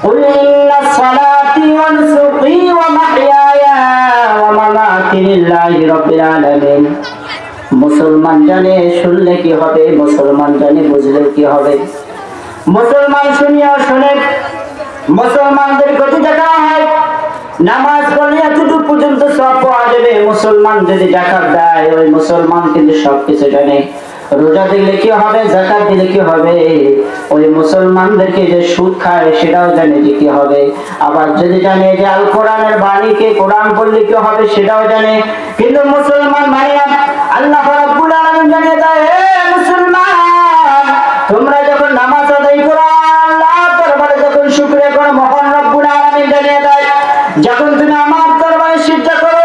قل إن صلاتي ونسكي ومحياي ومماتي لله رب العالمين। মুসলমান জানে শুনলে কি হবে, মুসলমান জানে বুঝলে কি হবে। মুসলমান শুনিয়া শুনে মুসলমানদের গতি দেখা হয়, নামাজ পড়লে এতটুকু পর্যন্ত সব পাওয়া যাবে। মুসলমান যদি জাকাত দেয়, ওই মুসলমান কিন্তু সবকিছু জানে। রোজা দিলে কি হবে, যাকাত দিলে কি হবে, ওই মুসলমানদেরকে যে সুদ খায় সেটাও জানে যে কি হবে। আবার যদি জানে যে আল কোরআনের বাণীকে কোরআন পড়লে কি হবে সেটাও জানে। কিন্তু মুসলমান ভাইরা, আল্লাহ রাব্বুল আলামিন জানিয়ে দেয়, হে মুসলমান, তোমরা যখন নামাজ আদায় করো, আল্লাহর দরবারে যখন শুকরিয়া করো, মহান রব্বুল আলামিন জানিয়ে দেয়, যখন তুমি আমার দরবারে সিজদা করো,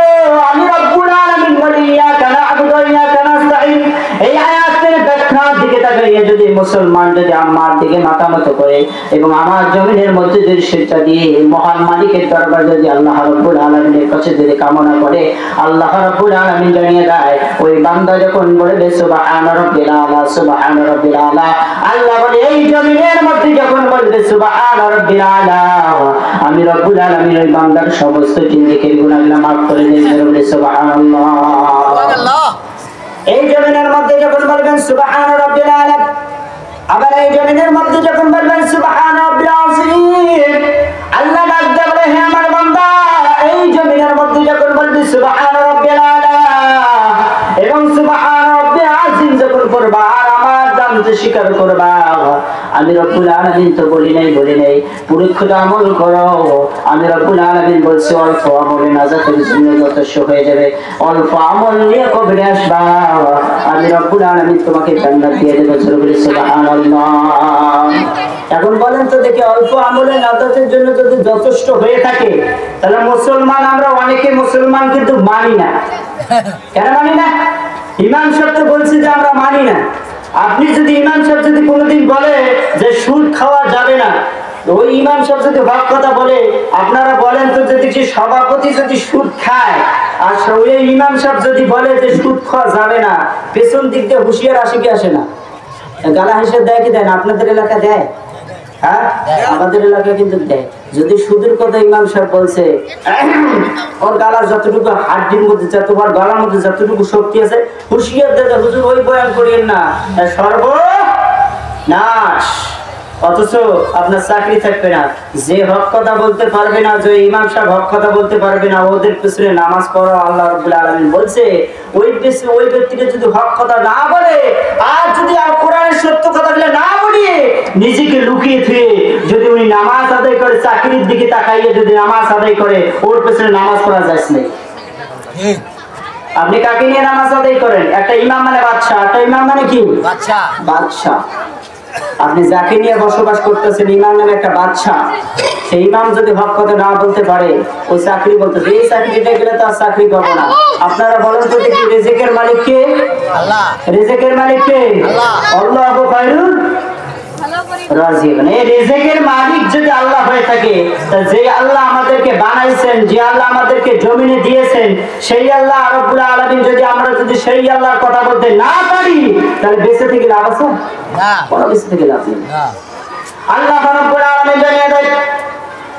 আমি রব্বুল আলামিন বলি ইয়াকা না'বুদু ওয়া ইয়াকা নাস্তাঈন। এই আয়াতের ব্যাখ্যার দিকে তাকাইয়া যদি মুসলমান যদি আমার দিকে মাথা নত করে এবং আমার জমিনের মধ্যে যদি সিজদা দিয়ে মহান মালিকের দরবারে যদি আল্লাহ রাব্বুল আলামিনের কাছে যদি কামনা করে, আল্লাহ রাব্বুল আলামিন জানিয়ে দেয়, ওই বান্দা যখন বলবে সুবহান রাব্বিল আলা, সুবহান রাব্বিল আলা, আল্লাহ বলে এই জমিনের মধ্যে যখন বলবে সুবহান রাব্বিল আলা, আমি রব্বুল আলামিন ওই বান্দার সমস্ত জিন্দেগির গুনাহগুলো মাফ করে দেন। বলে সুবহানাল্লাহ, সুবহানাল্লাহ। এই জমিনের মধ্যে যখন বলবেন সুবহান রাব্বিল আলা, আবার এই জমিনের মধ্যে যখন বলবেন সুবহান রাব্বিল আযীম, আল্লাহ ডাক দিয়ে বলে, হে আমার বান্দা, এই জমিনের মধ্যে যখন বলবি সুবহান রাব্বিল আলা এবং সুবহান রাব্বিল আযীম যখন করবা আর আমার দামকে স্বীকার করবা, আমি রব্বুল আলামিন তো বলি নাই পরীক্ষিত আমল করো। আমি রব্বুল আলামিন বলছি অল্প আমলে নাজাতের জন্য যথেষ্ট হয়ে যাবে, অল্প আমল নিয়ে কবরে আসবা, আমি রব্বুল আলামিন তোমাকে জান্নাত দিয়ে দেব। সুবহানাল্লাহ। এখন বলেন তো দেখি, অল্প আমলে নাজাতের জন্য যদি যথেষ্ট হয়ে থাকে, তাহলে মুসলমান আমরা অনেকে মুসলমান কিন্তু মানি না। কেন মানি না? ইমাম সাহেব তো বলছে যে আমরা মানি না। আপনি যদি ইমাম সাহেব যদি কোনোদিন বলে যে সুদ খাওয়া যাবে না, ওই ইমাম সাহেব যদি হক কথা বলে, আপনারা বলেন তো যদি সভাপতি যদি সুদ খায় আর ওই ইমাম সাহেব যদি বলে যে সুদ খাওয়া যাবে না, পেছন দিক দিয়ে হুঁশিয়ার আসে কি আসে না? গালা হিসেবে দেয় কি দেয় না? আপনাদের এলাকা দেয়? হ্যাঁ, আমাদের এলাকায় কিন্তু দেয়। যদি সুদের কথা ইমাম সাহেব বলছে, ওর গালার যতটুকু হাড্ডির মধ্যে যতবার গলার মধ্যে যতটুকু শক্তি আছে, হুঁশিয়ার দেয়, হুজুর ওই বয়ান করিয়েন না, সর্বনাশ। অথচ আপনার চাকরি থাকবে না। যে হক কথা বলতে পারবে না, যে ইমাম সাহেব হক কথা বলতে পারবে না, ওদের পিছনে নামাজ পড়ো। আল্লাহ রাব্বুল আলামিন বলছে, ওই ব্যক্তিকে যদি হক কথা না বলে আর যদি কোরআনের সত্য কথাগুলো না বলিয়ে নিজেকে লুকিয়ে থুয়ে যদি উনি নামাজ আদায় করে, চাকরির দিকে তাকাইয়ে যদি নামাজ আদায় করে, ওর পেছনে নামাজ পড়া যায় না। আপনি কাকে নিয়ে নামাজ আদায় করেন? একটা ইমাম মানে বাদশা, একটা ইমাম মানে কি? বাদশা। আপনি যাকে নিয়ে বসবাস করতেছেন, ইমাম নামে একটা বাদশা, সেই ইমাম যদি হক কথা না বলতে পারে, ওই চাকরি বলতে, এই চাকরিটা গেলে তার চাকরি পাবো না। আপনারা বলেন তো দেখি, রিজিকের মালিক কে? আল্লাহ। রিজিকের মালিক কে? আল্লাহ। আল্লাহু খায়রুর রাজিকিন। এই রিজিকের মালিক যদি আল্লাহ হয়ে থাকে, যে আল্লাহ আমাদেরকে বানাইছেন, যে আল্লাহ আমাদেরকে জমিনে দিয়েছেন, সেই আল্লাহ রাব্বুল আলামিন যদি আমরা যদি সেই আল্লাহর কথা বলতে না পারি, তাহলে বেঁচে থেকে লাভ আছে? না, কোনো বেঁচে থেকে লাভ নেই। আল্লাহ রাব্বুল আলামিন জানিয়ে দেয়,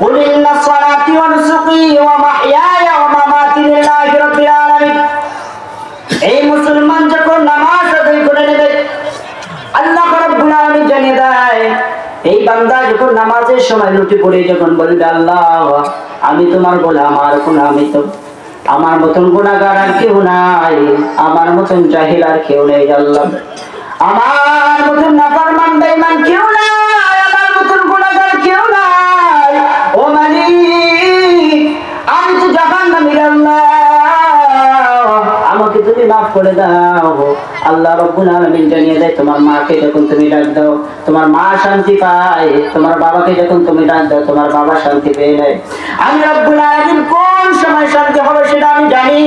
কুল ইন্না সলাতি ওয়া নুসুকি ওয়া মাহইয়ায়া ওয়া মামাতি লিল্লাহি রাব্বিল আলামিন। এই মুসলমান যখন নামাজ আদায় করে নেবে, আল্লাহ রাব্বুল আলামিন জানিয়ে দেয়, এই বান্দা যখন নামাজের সময় লুটি পড়ে যখন বলবে, আল্লাহ আমি তোমার গোলাম, আর কোন আমি তো আমার মতন গুনাহগার আর কেউ নাই, আমার মতন জাহিল আর কেউ নেই, আল্লাহ আমার মতন নাফরমান বেঈমান কেউ নাই, আমার মতন গুনাহগার কেউ নাই, ও মালিক আমি তো জাহান্নামী, আল্লাহ আমাকে তুমি মাফ করে দাও। আল্লাহ রাব্বুল আলামিন জানিয়ে দেয়, তোমার মাকে যখন তুমি ডাক দাও, তোমার মা শান্তি পায়, তোমার বাবাকে যখন তুমি ডাক দাও, তোমার বাবা শান্তি পেয়ে নেয়। আমি রাব্বুল আলামিন কোন সময় শান্তি হবে সেটা আমি জানি।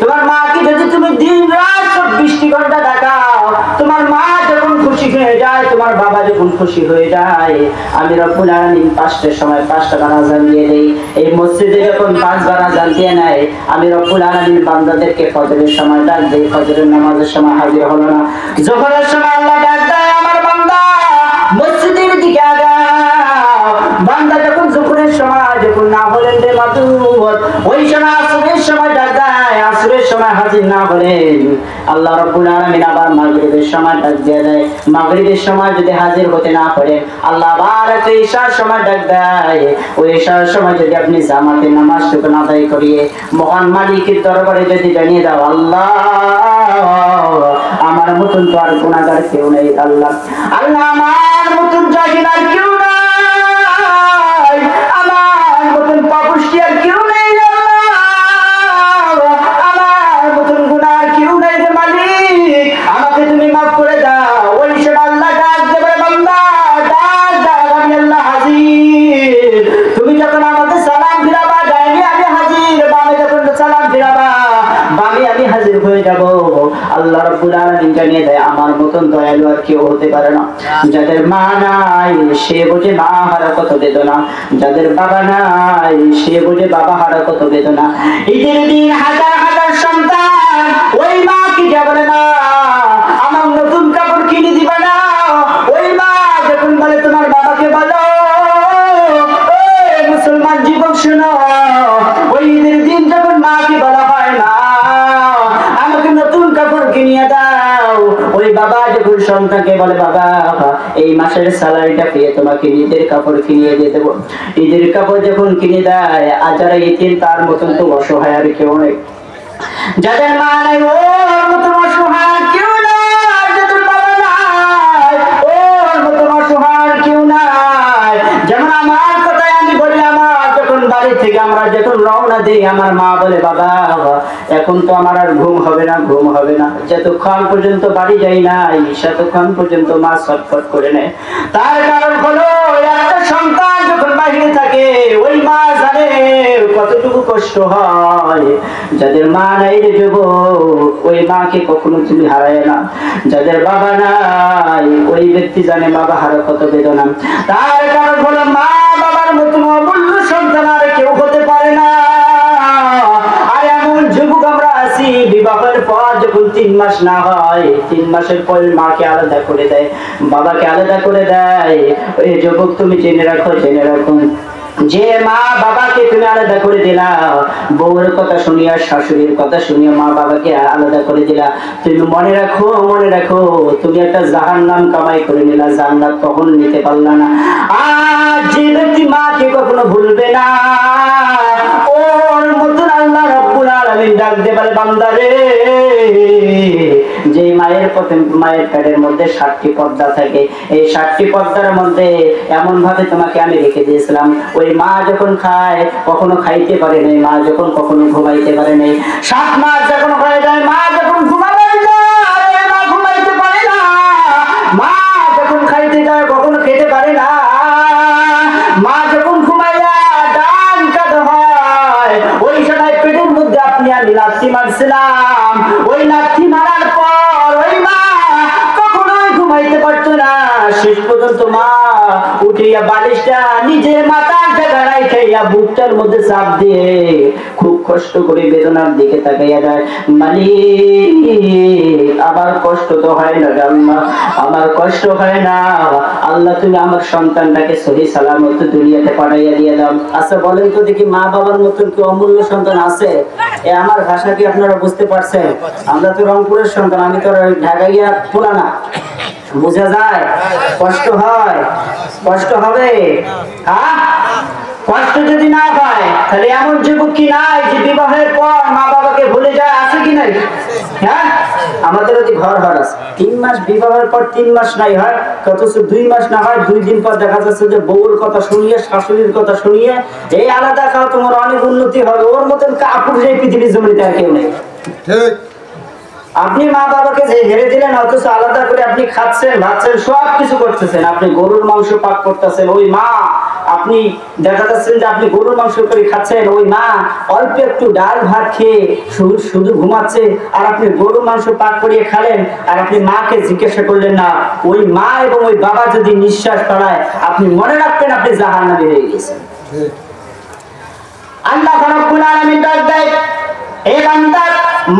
তোমার মাকে যদি তুমি দিন রাত 24 ঘন্টা ডাকাও, তোমার মা যখন খুশি হয়ে যায়, তোমার বাবা যখন খুশি হয়ে যায়, আমি রাব্বুল আলামিন 5টার সময় 5টা আযান দিয়ে দেই। এই মসজিদে যখন 5 বার আযান দিয়ে নেয়, আমি রাব্বুল আলামিন বান্দাদেরকে ফজরের সময় ডাক দেই, ফজরের নামাজের সময় হাজির হলো না, যোহরের সময় আল্লাহ ডাক দেয়, আমার বান্দা মসজিদের দিকে আগাও, ইনদে মাদুদ। ওই সময় আসরের সময় ডাক দেয়, আসরের সময় হাজির না হলেন আল্লাহ রাব্বুল আলামিন আবার মাগরিবের সময় ডাক দিয়ে দেয়, মাগরিবের সময় যদি হাজির হতে না পারেন আল্লাহ আবার একটা ইশার সময় ডাক দেয়, ওই ইশার সময় যদি আপনি জামাতে নামাজটুকু আদায় করিয়ে মহান মালিকের দরবারে যদি জানিয়ে দাও আল্লাহ আমার মতন তো আর গুনাহগার কেউ নেই, আল্লাহ আল্লাহ আমার মতন জাহিল আর কেউ নাই, আমার মতন পাপিষ্ঠ আর কেউ নেই, আল্লাহ আমার মতন গুনাহ কেউ নেই রে মালিক, আমাকে তুমি মাফ করে দাও। ওই সময় আল্লাহ ডাক দেবে, বান্দা ডাক ডাক, আমি আল্লাহ হাজির। তুমি যখন আমাকে সালাম ফিরাবা ডাইনি আমি হাজির, বামে যখন সালাম ফিরাবা বামে আমি হাজির হয়ে যাব। আল্লাহ রাব্বুল আলামিন জানিয়ে দেয় আমার মতন দয়ালু আর কেউ হতে পারে না। যাদের মা নাই সে বোঝে মা হারা কত বেদনা, যাদের বাবা নাই সে বোঝে বাবা হারা কত বেদনা। ঈদের দিন হাজার হাজার সন্তান ওই মা কি যাবে না আমার নতুন কাপড় কিনে দিবা না, ওই মা যখন বলে তোমার বাবাকে বলো মুসলমান যুবক শোনো, ওই ঈদের দিন যখন মাকে বলা হয় না আমাকে নতুন কাপড় কিনিয়ে দাও, ওই বাবা যখন সন্তানকে বলে বাবা এই মাসের স্যালারিটা পেয়ে তোমাকে ঈদের কাপড় কিনিয়ে দিয়ে দেবো, ঈদের কাপড় যখন কিনে দেয় আর যারা ইতিম তার মতন তো অসহায় আর কেউ নেই, যাদের মা নাই ওর মতন অসহায় আর কেউ নাই, যাদের বাবা নাই ওর মতন অসহায় আর কেউ নাই। যেমন আমার কথাই আমি বলি, আমার যখন বাড়ি থেকে আমরা যখন রওনা দিই আমার মা বলে বাবা এখন তো আমার আর ঘুম হবে না, ঘুম হবে না, যতক্ষণ পর্যন্ত বাড়ি যাই নাই ততক্ষণ পর্যন্ত মা ছটফট করে নেয়। তার কারণ হলো একটা সন্তান যখন বাইরে থাকে ওই মা জানে কতটুকু কষ্ট হয়। যাদের মা নাই রে যুবক ওই মাকে কখনো তুমি হারায় না, যাদের বাবা নাই ওই ব্যক্তি জানে বাবা হারা কত বেদনা। তার কারণ হলো মা বাবার মতন অমূল্য সন্তান আর কেউ হতে পারে না। আর এমন যুবক আমরা আছি বিবাহের পর যখন 3 মাস না হয় 3 মাসের পর মাকে আলাদা করে দেয়, বাবাকে আলাদা করে দেয়। ওই যুবক তুমি জেনে রাখো, জেনে রাখো যে মা বাবাকে তুমি আলাদা করে দিলা, বউয়ের কথা শুনিয়া শাশুড়ির কথা শুনিয়া মা বাবাকে আলাদা করে দিলা, তুমি মনে রাখো, মনে রাখো তুমি একটা জাহান্নাম কামাই করে নিলা, জান্নাত কখনো নিতে পারলা না। আর যে ব্যক্তি মাকে কখনো ভুলবে না ওর মতন আল্লাহ রাব্বুল আলামিন ডাক দিয়ে বলে বান্দা রে, যে মায়ের প্রথম মায়ের পেটের মধ্যে 7টি পর্দা থাকে, এই 7টি পর্দার মধ্যে এমন ভাবে তোমাকে আমি রেখে দিয়েছিলাম, ওই মা যখন খায় কখনো খাইতে পারে নাই, মা যখন কখনো ঘুমাইতে পারে নাই, 7 মাস যখন হয়ে যায় মা যখন ঘুমাবে যায় মা ঘুমাইতে পারে না, মা যখন খাইতে যায় কখনো খেতে পারে না, মা যখন ঘুমাইয়া ডান কাঁধ হয় ওই সময় পেটের মধ্যে আপনি আমি লাথি মারছিলাম, ওই লাথি মারার পর ওই মা কখনোই ঘুমাইতে পারতো না, শেষ পর্যন্ত মা উঠিয়া বালিশটা নিজের মাথার জায়গায় খাইয়া বুকটার মধ্যে চাপ দিয়ে খুব কষ্ট করে বেদনার দিকে তাকাইয়া যায়, মালিক আমার কষ্ট তো হয় না আল্লাহ, আমার কষ্ট হয় না আল্লাহ, তুমি আমার সন্তানটাকে সহি সালামত দুনিয়াতে পাঠাইয়া দিয়ে দাও। আচ্ছা বলেন তো দেখি মা বাবার মতন কি অমূল্য সন্তান আছে? আমার ভাষা কি আপনারা বুঝতে পারছেন? আমরা তো রংপুরের সন্তান, আমি তো ঢাকা গিয়া খোলা না, বোঝা যায় কষ্ট হয়, কষ্ট হবে। কষ্ট যদি না পায় তাহলে এমন যুবক কি নাই যে বিবাহের পর মা বাবাকে ভুলে যায়? আছে কি নাই? হ্যাঁ, আমাদের ওই ঘর ঘর আছে 3 মাস বিবাহের পর 3 মাস নাই হয়, অথচ 2 মাস না হয় 2 দিন পর দেখা যাচ্ছে যে বউর কথা শুনিয়ে শাশুড়ির কথা শুনিয়ে এই আলাদা খাও তোমার অনেক উন্নতি হবে, ওর মতন কাপুর এই পৃথিবীর জমিতে আর কেউ নেই। ঠিক, আপনি মা বাবাকে যে হেরে দিলেন অথচ আলাদা করে আপনি খাচ্ছেন, ভাবছেন, সব কিছু করতেছেন, আপনি গরুর মাংস পাক করতেছেন, ওই মা আপনি দেখা যাচ্ছেন যে আপনি গরুর মাংস করে খাচ্ছেন, ওই মা অল্প একটু ডাল ভাত খেয়ে শুধু ঘুমাচ্ছে, আর আপনি গরুর মাংস পাক করিয়ে খালেন, আর আপনি মাকে জিজ্ঞাসা করলেন না। ওই মা এবং ওই বাবা যদি নিঃশ্বাস ফেলায় আপনি মনে রাখতেন আপনি জাহান্নামী হয়ে গেছেন। আল্লাহ রাব্বুল আলামিন ডাক দেয়, এ বান্দা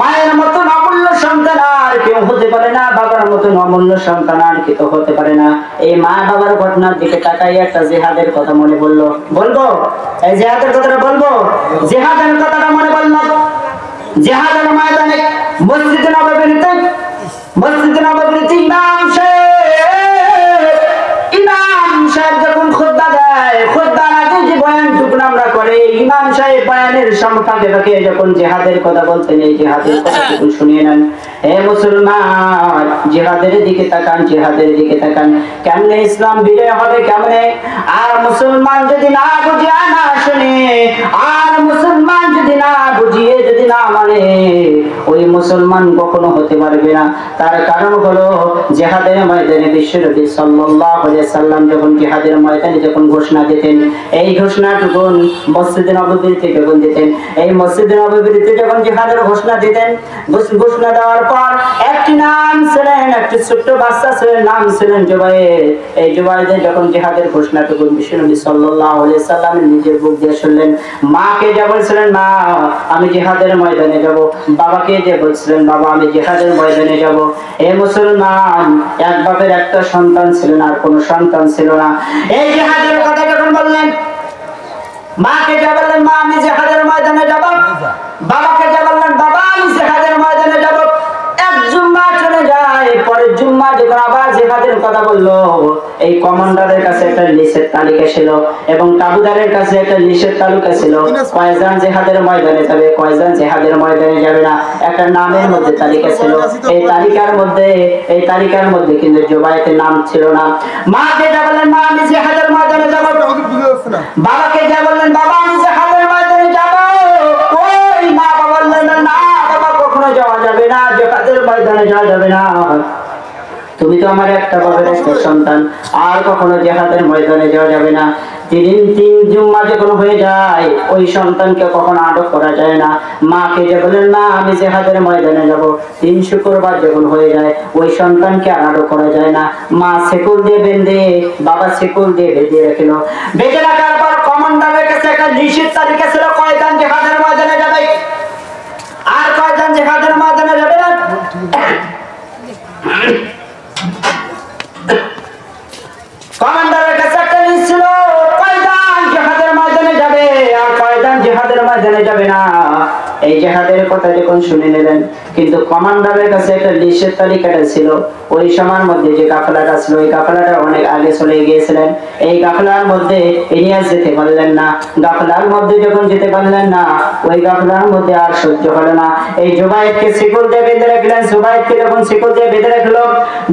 মায়ের মতন অমূল্য সন্তান আর কেউ হতে পারে না, বাবার বাবার মতন অমূল্য সন্তান আর কি তো হতে পারে না। এই মা বাবার ঘটনার দিকে তাকাই একটা জিহাদের কথা মনে বললো। বলবো এই জিহাদের কথাটা বলবো, জিহাদের কথাটা মনে বললো। জিহাদের ময়দানে মসজিদে নববীতে ইমাম সাহেব যখন খুতবা দেয়, খুতবার আগে যে বয়ান টুকুন আমরা করে, ইমাম সাহেব বয়ানের ফাঁকে যখন জিহাদের কথা বলতেন, এই জিহাদের কথা টুকুন শুনিয়ে নেন। হে মুসলমান, জিহাদের দিকে তাকান, জিহাদের দিকে তাকান। কেমনে ইসলাম বিজয় হবে, কেমনে? আর মুসলমান যদি না বুঝিয়ে না শুনে, আর মুসলমান যদি না বুঝিয়ে যদি না মানে, ওই মুসলমান কখনো হতে পারবে না। তার কারণ হলো জিহাদের ময়দানে বিশ্বনবী সাল্লাল্লাহু আলাইহি সাল্লাম যখন জিহাদের ময়দানে যখন ঘোষণা দিতেন, এই ঘোষণাটুকু মসজিদে নববীতে যখন দিতেন, এই মসজিদে নববীতে যখন জিহাদের ঘোষণা দিতেন, ঘোষণা দেওয়ার পর একটি নাম ছিলেন, একটি ছোট্ট বাচ্চা ছিলেন, নাম ছিলেন জুবায়ের। এই জুবায়ের যখন জিহাদের ঘোষণাটুকু বিশ্বনবী সাল্লাল্লাহু আলাইহি সাল্লাম নিজের বুক দিয়ে শুনলেন, মাকে যা বলছিলেন মা আমি জিহাদের ময়দানে যাব, বাবাকে যে বলছিলেন বাবা আমি জিহাদের ময়দানে যাব। এই মুসলমান, এক বাপের একটা সন্তান ছিলেন, আর কোনো সন্তান ছিল না। এই জিহাদের কথা যখন বললেন, মাকে যা বললেন মা আমি জিহাদের ময়দানে যাব, বাবাকে যা বললেন বাবা আমি জিহাদের ময়দানে যাব। এক জুম্মা চলে যায়, পরের জুম্মা যখন আবার জিহাদের কথা বললো, এই কমান্ডারের কাছে একটা লিস্টের তালিকা ছিল এবং তাবুদারের কাছে একটা লিস্টের তালিকা ছিল, কয়জন জিহাদের ময়দানে যাবে, কয়জন জিহাদের ময়দানে যাবে না, একটা নামের মধ্যে তালিকা ছিল। এই তালিকার মধ্যে কিন্তু জুবায়েতের নাম ছিল না। মাকে যা বললেন মা আমি জিহাদের ময়দানে যাব, বাবাকে যা বললেন বাবা আমি জিহাদের ময়দানে যাব, ওই মা বাবা বললেন না বাবা কখনো যাওয়া যাবে না, জিহাদের ময়দানে যাওয়া যাবে না, তুমি তো আমার একটা বাবার একটা সন্তান, আর কখনো জিহাদের ময়দানে যাওয়া যাবে না। তিন জুম্মা যখন হয়ে যায়, ওই সন্তানকে কখনো আটক করা যায় না। মাকে যে বলেন না আমি জিহাদের ময়দানে যাব, 3 শুক্রবার যখন হয়ে যায়, ওই সন্তানকে আটক করা যায় না। মা শিকল দিয়ে বেঁধে, বাবা শিকল দিয়ে বেঁধে রাখল। বেঁধে রাখার পর কমান্ডারের কাছে একটা লিস্টের তালিকা ছিল, কয়জন জিহাদের ময়দানে যাবে আর কয়জন জিহাদের ময়দানে যাবে না। কমান্ডারের কাছে একটা লিস্ট ছিল, কয়জন জিহাদের ময়দানে যাবে আর কয়জন জিহাদের ময়দানে যাবে না। এই জিহাদের কথা যখন শুনে নিলেন, কিন্তু কমান্ডারের কাছে একটা লিস্টের তালিকাটা ছিল। ওই সময়ের মধ্যে যে কাফেলাটা ছিল, ওই কাফেলাটা অনেক আগে চলে গিয়েছিলেন। এই কাফেলার মধ্যে ইনিয়াস যেতে পারলেন না। কাফেলার মধ্যে যখন যেতে পারলেন না, ওই কাফেলার মধ্যে আর সহ্য হলো না। এই জুবায়েরকে শিকল দিয়ে বেঁধে রাখলেন। জুবায়েরকে যখন শিকল দিয়ে বেঁধে রাখলো,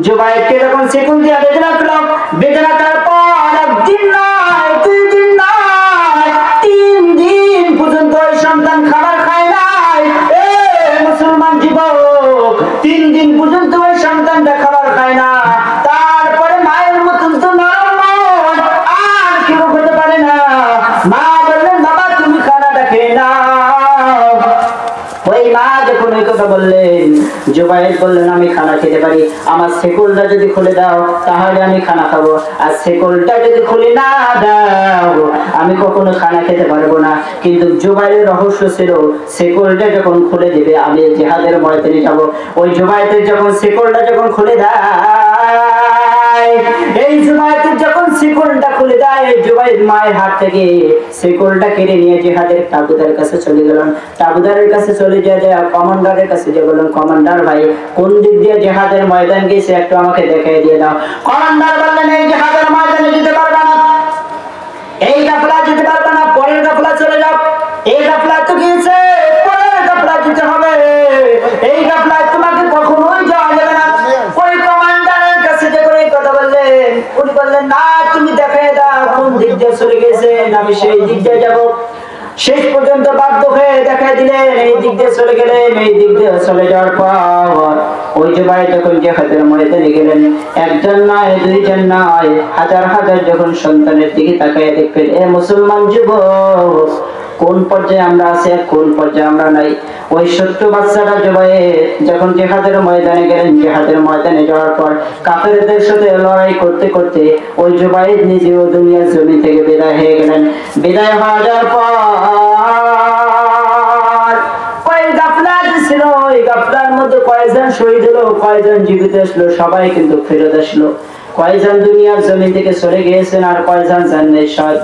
জুবায়েরকে যখন শিকল দিয়ে বেঁধে রাখলো, বেঁধে রাখার পর একদিন নয়, 2 দিন নয়, 3 দিন পর্যন্ত ওই সন্তান খাবার খায় নাই। মুসলমান যুবক, 3 দিন পর্যন্ত ওই সন্তানটা খাবার খায় না। তারপরে মায়ের মতন তো নরম আর কেউ হতে পারে না। মা বললেন বাবা তুমি খানাটা খেয়ে নাও। ওই মা যখন ওই কথা বললেন, জুবায়ের বললেন আমি খানা খেতে পারি, আমার শিকলটা যদি খুলে দাও তাহলে আমি খানা খাবো, আর শিকলটা যদি খুলে না দাও আমি কখনো খানা খেতে পারবো না। কিন্তু জুবায়ের রহস্য ছিল, শিকলটা যখন খুলে দিবে আমি জিহাদের ময়দানে যাব। ওই জুবায়ের যখন শিকলটা যখন খুলে দেয়, এই জুবায়ের যখন শিকলটা খুলে দেয়, এই জুবায়ের মায়ের হাত থেকে শিকলটা কেড়ে নিয়ে জিহাদের তাবুদারের কাছে চলে গেলেন। তাবুদারের কাছে চলে যায়, কমান্ডারের কাছে যে বললেন কমান্ডার ভাই কোন দিক দিয়ে জিহাদের ময়দান গেছে একটু আমাকে দেখাই দিয়ে দাও। কমান্ডার বললেন এই জিহাদের ময়দানে যেতে পারবে না, এই কাফেলা যেতে পারবে না, পরের কাফেলা চলে যাও। এই কাফেলা তো গিয়েছে, পরের কাফেলা যেতে হবে, এই কাফেলায় তোমাকে কখনোই যাওয়া যাবে না। ওই কমান্ডারের কাছে যে করে কথা বললেন, উনি বললেন না তুমি দেখাই দাও কোন দিক দিয়ে চলে গেছেন, আমি সেই দিক দিয়ে যাবো। শেষ পর্যন্ত বাধ্য হয়ে দেখাই দিলেন, এই দিক দিয়ে চলে গেলেন। এই দিক দিয়ে চলে যাওয়ার পর ওই জুবায়ের যখন জিহাদের ময়দানে গেলেন, একজন নয়, 2 জন নয়, হাজার হাজার যখন সন্তানের দিকে তাকায় দেখবেন, এ মুসলমান যুবক কোন পর্যায়ে আমরা আছি আর কোন পর্যায়ে আমরা নাই। ওই ছোট্ট বাচ্চাটা জুবায়ের যখন জিহাদের ময়দানে গেলেন, জিহাদের ময়দানে যাওয়ার পর কাফেরদের সাথে লড়াই করতে করতে ওই জুবায়ের নিজেও দুনিয়ার জমি থেকে বিদায় হয়ে গেলেন। বিদায় হয়ে যাওয়ার পর ওই গাফলা ছিল, ওই গাফলার মধ্যে কয়েক কয়জন শহীদ হলো, কয়জন জীবিত আসলো, সবাই কিন্তু ফেরত আসলো। কয়জন দুনিয়ার জমি থেকে চলে গিয়েছেন আর কয়জন জানেন,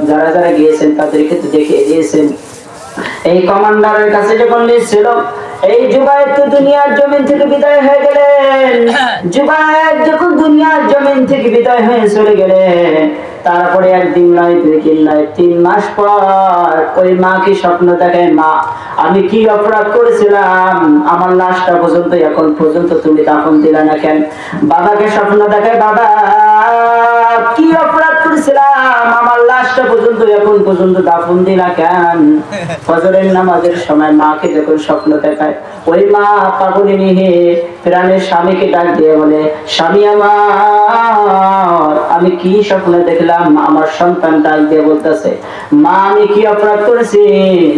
যারা যারা গিয়েছেন তাদেরকে তো দেখিয়ে দিয়েছেন। এই কমান্ডারের কাছে যখন লিস্ট ছিল, এই জুবায়ের তো দুনিয়ার জমিন থেকে বিদায় হয়ে গেলেন। জুবায়ের যখন দুনিয়ার জমিন থেকে বিদায় হয়ে চলে গেলেন, তারপরে একদিন নয়, 2 দিন নয়, 3 মাস পর ওই মা কি স্বপ্ন দেখে, মা আমি কি অপরাধ করেছিলাম, আমার লাশটা পর্যন্ত এখন পর্যন্ত তুমি দাফন দিলা না কেন? বাবাকে স্বপ্ন দেখে, বাবা কি অপরাধ করেছিলাম, আমার লাশটা পর্যন্ত এখন পর্যন্ত দাফন দিলা কেন? ফজরের নামাজের সময় মাকে যখন স্বপ্ন দেখায়, ওই মা পাগলিনী হয়ে প্রাণের স্বামীকে ডাক দিয়ে বলে, স্বামী আমার, আমি কি স্বপ্ন দেখলাম? আমার সন্তান ডাক দিয়ে বলতেছে, মা আমি কি অপরাধ করেছি,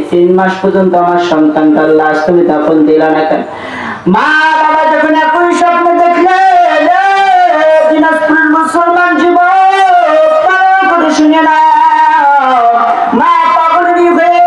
3 মাস পর্যন্ত আমার সন্তানটার লাশ তুমি দাফন দিলা না কেন? মা বাবা যখন একই স্বপ্ন দেখলেন, দিনাজপুরের মুসলমান যুবক করে শুনে না, মা পাগলিনী হয়ে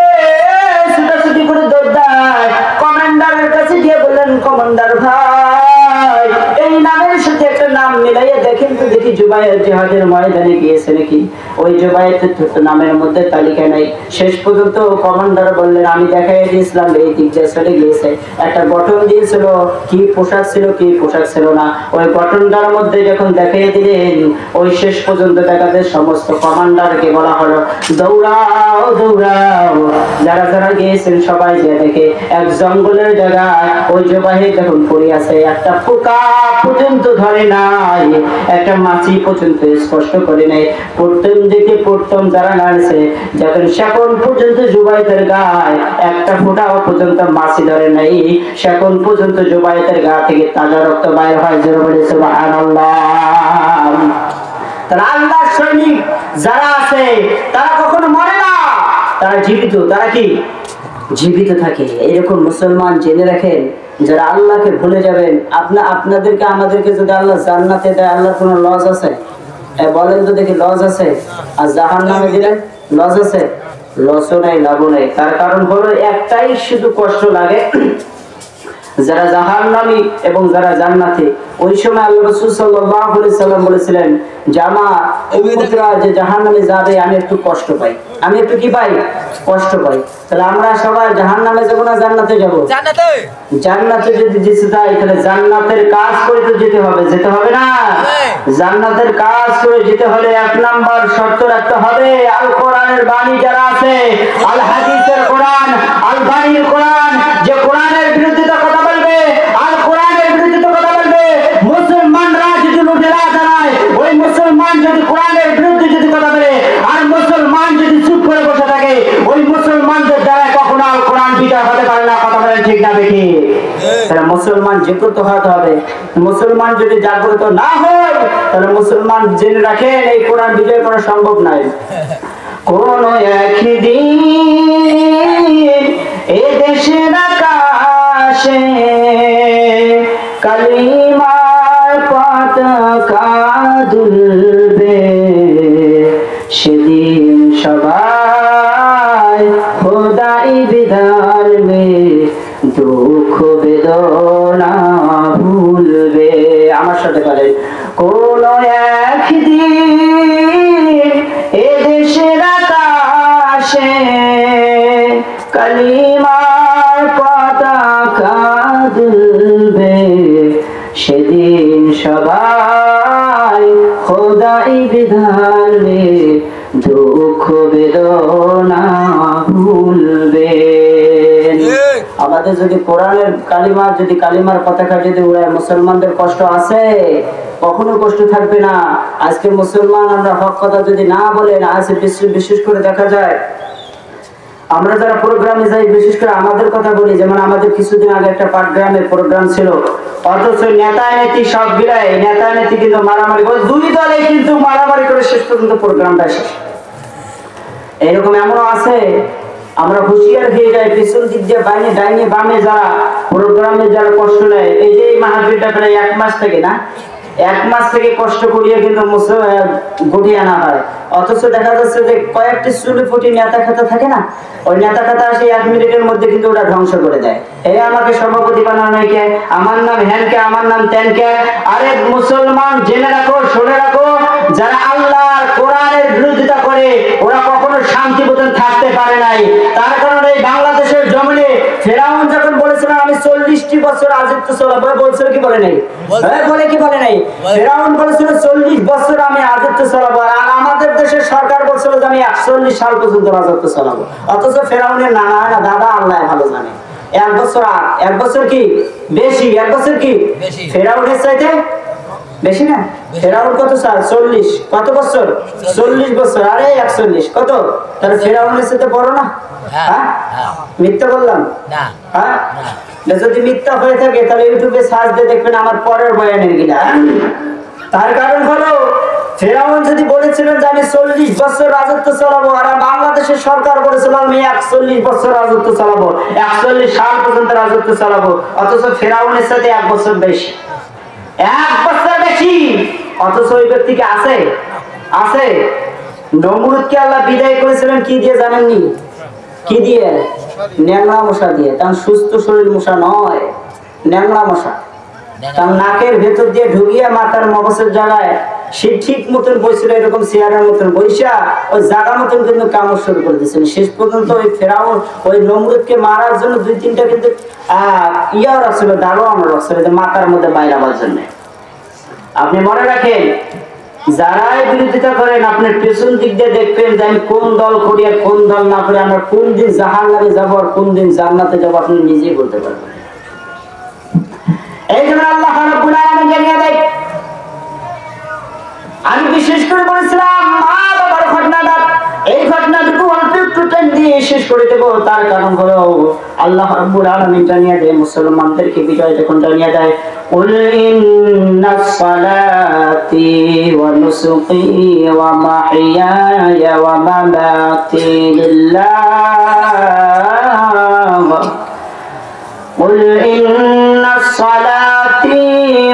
ছুটাছুটি করে দৌড় দেয় কমান্ডারের কাছে গিয়ে বললেন, কমান্ডার ভাই, এই নামের সাথে একটা নাম মিলাইয়া দেখেন তো দেখি জুবায়ের জিহাদের ময়দানে গিয়েছে নাকি। ওই জুবায়ের তো নামের মধ্যে তালিকা নাই। শেষ পর্যন্ত কমান্ডার বললেন, আমি দেখাই দিয়েছিলাম এই দিক দিয়ে চলে গিয়েছে। একটা গঠন দিয়েছিল, কি পোশাক ছিল কি পোশাক ছিল না, ওই গঠনটার মধ্যে যখন দেখাই দিলেন, ওই শেষ পর্যন্ত দেখাতে সমস্ত কমান্ডারকে বলা হলো, দৌড়াও দৌড়াও। যারা যারা গিয়েছেন সবাই যে দেখে এক জঙ্গলের জায়গায় ওই জুবায়ের যখন পড়ে আছে, একটা পোকা পর্যন্ত ধরে নাই, একটা মাছি পর্যন্ত স্পষ্ট করে নাই। প্রথম দিকে প্রথম যারা নাড়ছে, যখন সেখন পর্যন্ত জুবায়েতের গায়ে একটা ফোঁটাও পর্যন্ত মাছি ধরে নাই, সেখন পর্যন্ত জুবায়েতের গা থেকে তাজা রক্ত বাইর হয়। জোরে বলে সুবহানাল্লাহ। তারা আল্লাহর সৈনিক যারা আছে তারা কখনো মরে না, তারা জীবিত। তারা কি জীবিত থাকে। এরকম মুসলমান জেনে রাখেন, যারা আল্লাহকে ভুলে যাবেন, আপনাদেরকে আমাদেরকে যদি আল্লাহ জান্নাতে দেয়, আল্লাহর কোনো লজ আছে? বলেন তো দেখি, লজ আছে? আর জাহান্নামে দিলেন লজ আছে? লসও নাই, লাভও নাই। তার কারণ হলো একটাই, শুধু কষ্ট লাগে। যারা জাহান্নামী এবং যারা জান্নাতি, ওই সময় আল্লাহ রাসূল সাল্লাল্লাহু আলাইহি সাল্লাম বলেছিলেন যে আমার উম্মতরা যে জাহান্নামে যাবে, আমি একটু কষ্ট পাই, আমি একটু কি পাই? কষ্ট পাই। তাহলে আমরা সবাই জাহান্নামে যাব না জান্নাতে যাব? জান্নাতে। জান্নাতে যদি যেতে চাই তাহলে জান্নাতের কাজ করে তো যেতে হবে, যেতে হবে না? জান্নাতের কাজ করে যেতে হলে 1 নাম্বার শর্ত রাখতে হবে, আল কোরআনের বাণী যারা আছে, আল হাদিসের কোরআন, আল বাণীর কোরআন, যে কোরআনের বিরুদ্ধে কথা বলবে, আল কোরআনের বিরুদ্ধে কথা বলবে, মুসলমানরা যদি লুটেরা জানায়, ওই মুসলমান যদি কোরআনের বিরুদ্ধে যদি কথা বলে, আর মুসলমান যদি চুপ করে বসে থাকে, ওই মুসলমানদের দ্বারা কখনো আল কোরআন বিজয় হতে পারে না। কথা বলেন ঠিক না বেঠি? তাহলে মুসলমান জাগ্রত হতে হবে। মুসলমান যদি জাগ্রত না হয়, তাহলে মুসলমান জেনে রাখেন এই কোরআন বিজয় করা সম্ভব নয়। কোন একদিন এ দেশের আকাশে কালিমার পতাকা দুলবে, সেদিন সবাই খোদাই বিধান মে দুঃখ বেদনা ভুলবে। আমার সাথে বলেন, কোন একদিন এ দেশের আকাশে কালিমার পতাকা দুলবে, সেদিন সবাই খোদাই বিধান মে দুঃখ বেদনা ভুলবে। আমাদের যদি কোরআনের কালিমা, যদি কালিমার পতাকা যদি উড়ায়, মুসলমানদের কষ্ট আছে? কখনো কষ্ট থাকবে না। আজকে মুসলমান আমরা হক কথা যদি না বলেন, আজ বিশেষ করে দেখা যায় আমরা যারা প্রোগ্রামে যাই, বিশেষ করে আমাদের কথা বলি, যেমন আমাদের কিছুদিন আগে একটা পাটগ্রামের প্রোগ্রাম ছিল, অথচ নেতা নেত্রী সব বিরায়, নেতা নেত্রী কিন্তু মারামারি করে, 2 দলে কিন্তু মারামারি করে শেষ পর্যন্ত প্রোগ্রামটা শেষ। এরকম এমনও আছে, আমরা হুঁশিয়ার হয়ে যাই, পিছন দিক দিয়ে বাইরে ডাইনে বামে যারা প্রোগ্রামে যারা কষ্ট নেয়, এই যে এই মাহফিলটা প্রায় 1 মাস থেকে না, এক মাস থেকে কষ্ট করিয়ে কিন্তু গুটিয়ে আনা হয়, অথচ দেখা যাচ্ছে যে কয়েকটি চুলি ফুটি নেতা খাতা থাকে না, ওই নেতা খাতা আসে 1 মিনিটের মধ্যে কিন্তু ওটা ধ্বংস করে দেয়। এই আমাকে সভাপতি বানানো কে, আমার নাম হ্যানকে, আমার নাম ত্যানকে। আরে মুসলমান জেনে রাখো, শুনে রাখো, যারা আল্লাহর কোরআনের বিরোধিতা করে ওরা কখনো শান্তি মতন থাকতে পারে নাই। তার কারণে এই বাংলাদেশের জমিনে ফেরাউন যখন বলেছিল আমি 40টি বছর রাজত্ব চালাবো, বলছিল কি বলে নাই? বলে কি বলে নাই? ফেরাউন বলেছিল 40 বছর আমি রাজত্ব চালাবো, আর আমাদের দেশের সরকার বলছিল যে আমি 41 সাল পর্যন্ত রাজত্ব চালাবো। অথচ ফেরাউনের নানা না দাদা আল্লাহ ভালো জানে 1 বছর আর 1 বছর কি বেশি, 1 বছর কি ফেরাউনের চাইতে বেশি না? ফেরাউন কত সাল? 40। কত বছর? 40 বছর। আরে 41 কত? তাহলে ফেরাউনের সাথে বড় না? হ্যাঁ, মিথ্যা বললাম না? হ্যাঁ, যদি মিথ্যা হয়ে থাকে তাহলে ইউটিউবে সার্চ দিয়ে দেখবেন আমার পরের বয়ানের গিলা। তার কারণ হলো ফেরাউন যদি বলেছিলেন যে আমি 40 বছর রাজত্ব চালাবো, আর বাংলাদেশের সরকার বলেছিল আমি 41 বছর রাজত্ব চালাবো, 41 সাল পর্যন্ত রাজত্ব চালাবো, অথচ ফেরাউনের সাথে 1 বছর বেশি, 1 বছর বেশি। অথচ ওই ব্যক্তিকে আছে আছে নমরুদকে আল্লাহ বিদায় করেছিলেন কি দিয়ে জানেননি? কি দিয়ে? ন্যাংরা মশা দিয়ে। কারণ সুস্থ শরীর মশা নয়, ন্যাংরা মশা। কারণ নাকের ভেতর দিয়ে ঢুকিয়ে মাথার মগজের জায়গায় সে ঠিক মতন বইছিল, এরকম চেয়ারের মতন বইসা ওই জায়গা মতন কিন্তু কামড় শুরু করে দিয়েছিল। শেষ পর্যন্ত ওই ফেরাউন ওই নমরুদকে মারার জন্য 2-3টা কিন্তু ইয়াও রাখছিল, দারোয়ানও রাখছিল মাথার মধ্যে বাইরাবার জন্য। আপনি মনে রাখেন, যারাই বিরোধিতা করেন আপনার পেছন দিক দিয়ে দেখবেন যে আমি কোন দল করি আর কোন দল না করি, আমরা কোন দিন জাহান্নামে যাবো আর কোন দিন জান্নাতে যাবো আপনি নিজেই বলতে পারবেন। এই জন্য আল্লাহ রাব্বুল আলামিন জানিয়ে দেয়, আমি বিশেষ করে বলেছিলাম মা বাবার ঘটনাটা, এই ঘটনাটুকু অল্প একটু টাইম দিয়ে শেষ করে দেবো। তার কারণ হলো আল্লাহ রাব্বুল আলামিন জানিয়ে দেয় মুসলমানদেরকে বিষয় যখন জানিয়ে দেয়, قل إن صلاتي ونسكي ومحياي ومماتي لله قل إن صلاتي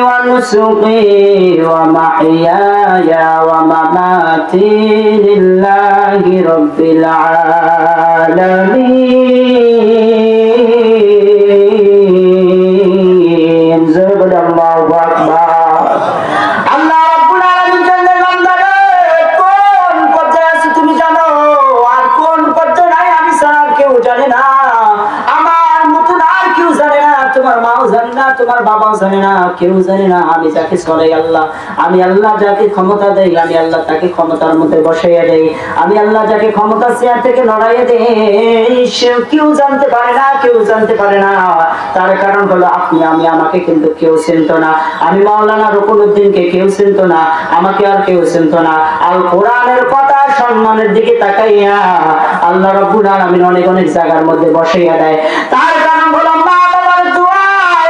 ونسكي ومحياي ومماتي لله رب العالمين. زبد الله أكبر. الله رب العالمين জানলে বান্দারে কোন পর্যায়ে আছে তুমি জানো, আর কোন পর্যায়ে নাই আমি ছাড়া কেউ জানে না। আমার মতন আর কেউ জানে না, তোমার মাও জানে না, তোমার বাবাও জানে না, কেউ জানে না। আমি যাকে চলাই আল্লাহ, আমি আল্লাহ যাকে ক্ষমতা দেই, আমি আল্লাহ তাকে ক্ষমতার মধ্যে বসাইয়া দেই, আমি আল্লাহ যাকে ক্ষমতা চেয়ার থেকে নড়াইয়া দেই, সে কেউ জানতে পারে না, কেউ জানতে পারে না। তার কারণ হলো আপনি আমি, আমাকে কিন্তু কেউ চিনত না। আমি মাওলানা রুকনুদ্দিনকে কেউ চিনত না, আমাকে আর কেউ চিনত না। আল কোরআনের কথা সম্মানের দিকে তাকাইয়া আল্লাহ রাব্বুল আলামিন অনেক অনেক জায়গার মধ্যে বসাইয়া দেয়। তার কারণ হলো মা বাবার দোয়া।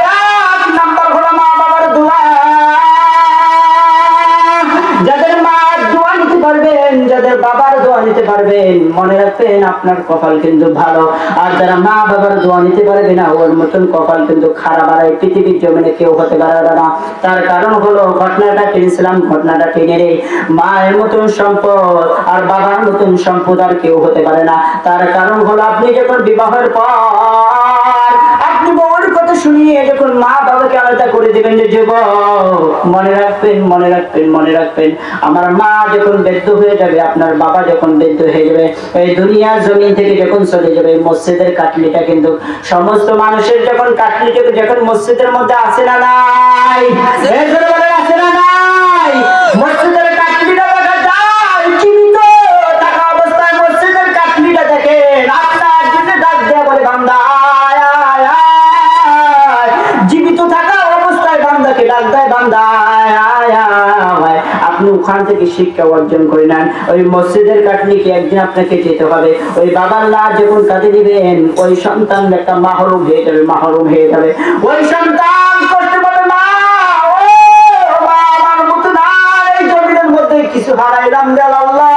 1 নাম্বার হলো মা বাবার দোয়া। যাদের মা দোয়া নিতে পারবেন, যাদের বাবার দোয়া নিতে পারবেন, মনে রাখবেন আপনার কপাল কিন্তু ভালো। আর যারা মা বাবার দোয়া নিতে পারবে না, ওর মতন কপাল কিন্তু খারাপ আর এই পৃথিবীর জমিনে কেউ হতে পারবে না। তার কারণ হলো ঘটনাটা টেনেছিলাম, ঘটনাটা টেনে রে, মায়ের মতন সম্পদ আর বাবার মতন সম্পদ আর কেউ হতে পারে না। তার কারণ হলো আপনি যখন বিবাহের পর আপনি বউর কথা শুনিয়ে যখন মা বাবাকে আলাদা করে দিবেন, যে যুবক মনে রাখবেন, মনে রাখবেন, মনে রাখবেন, আমার মা যখন বৃদ্ধ হয়ে যাবে, আপনার বাবা যখন বৃদ্ধ হয়ে যাবে, এই দুনিয়ার জমিন থেকে যখন চলে যাবে, মসজিদের কাটলিটা কিন্তু সমস্ত মানুষের যখন কাটলিটা যখন মসজিদের মধ্যে আসে না নাই, আসে না নাই, মসজিদের কাটলিটা দেখা যায় জীবিত থাকা অবস্থায় মসজিদের কাটলিটা দেখেন আপনার জন্য ডাক দেয়া বলে বান্দা জীবিত থাকা অবস্থায় বান্দাকে ডাক দেয়, বান্দা আপনি ওখান থেকে শিক্ষা অর্জন করে নেন। ওই মসজিদের কাটলিকে একদিন আপনাকে যেতে হবে। ওই বাবার লাশ যখন কাঁদে দিবেন, ওই সন্তান একটা মাহরুম হয়ে যাবে, মাহরুম হয়ে যাবে। ওই সন্তান করতে পারে মা, ও মা আমার মতো না, এই জমিনের মধ্যে কিছু হারাইলাম গেল আল্লাহ।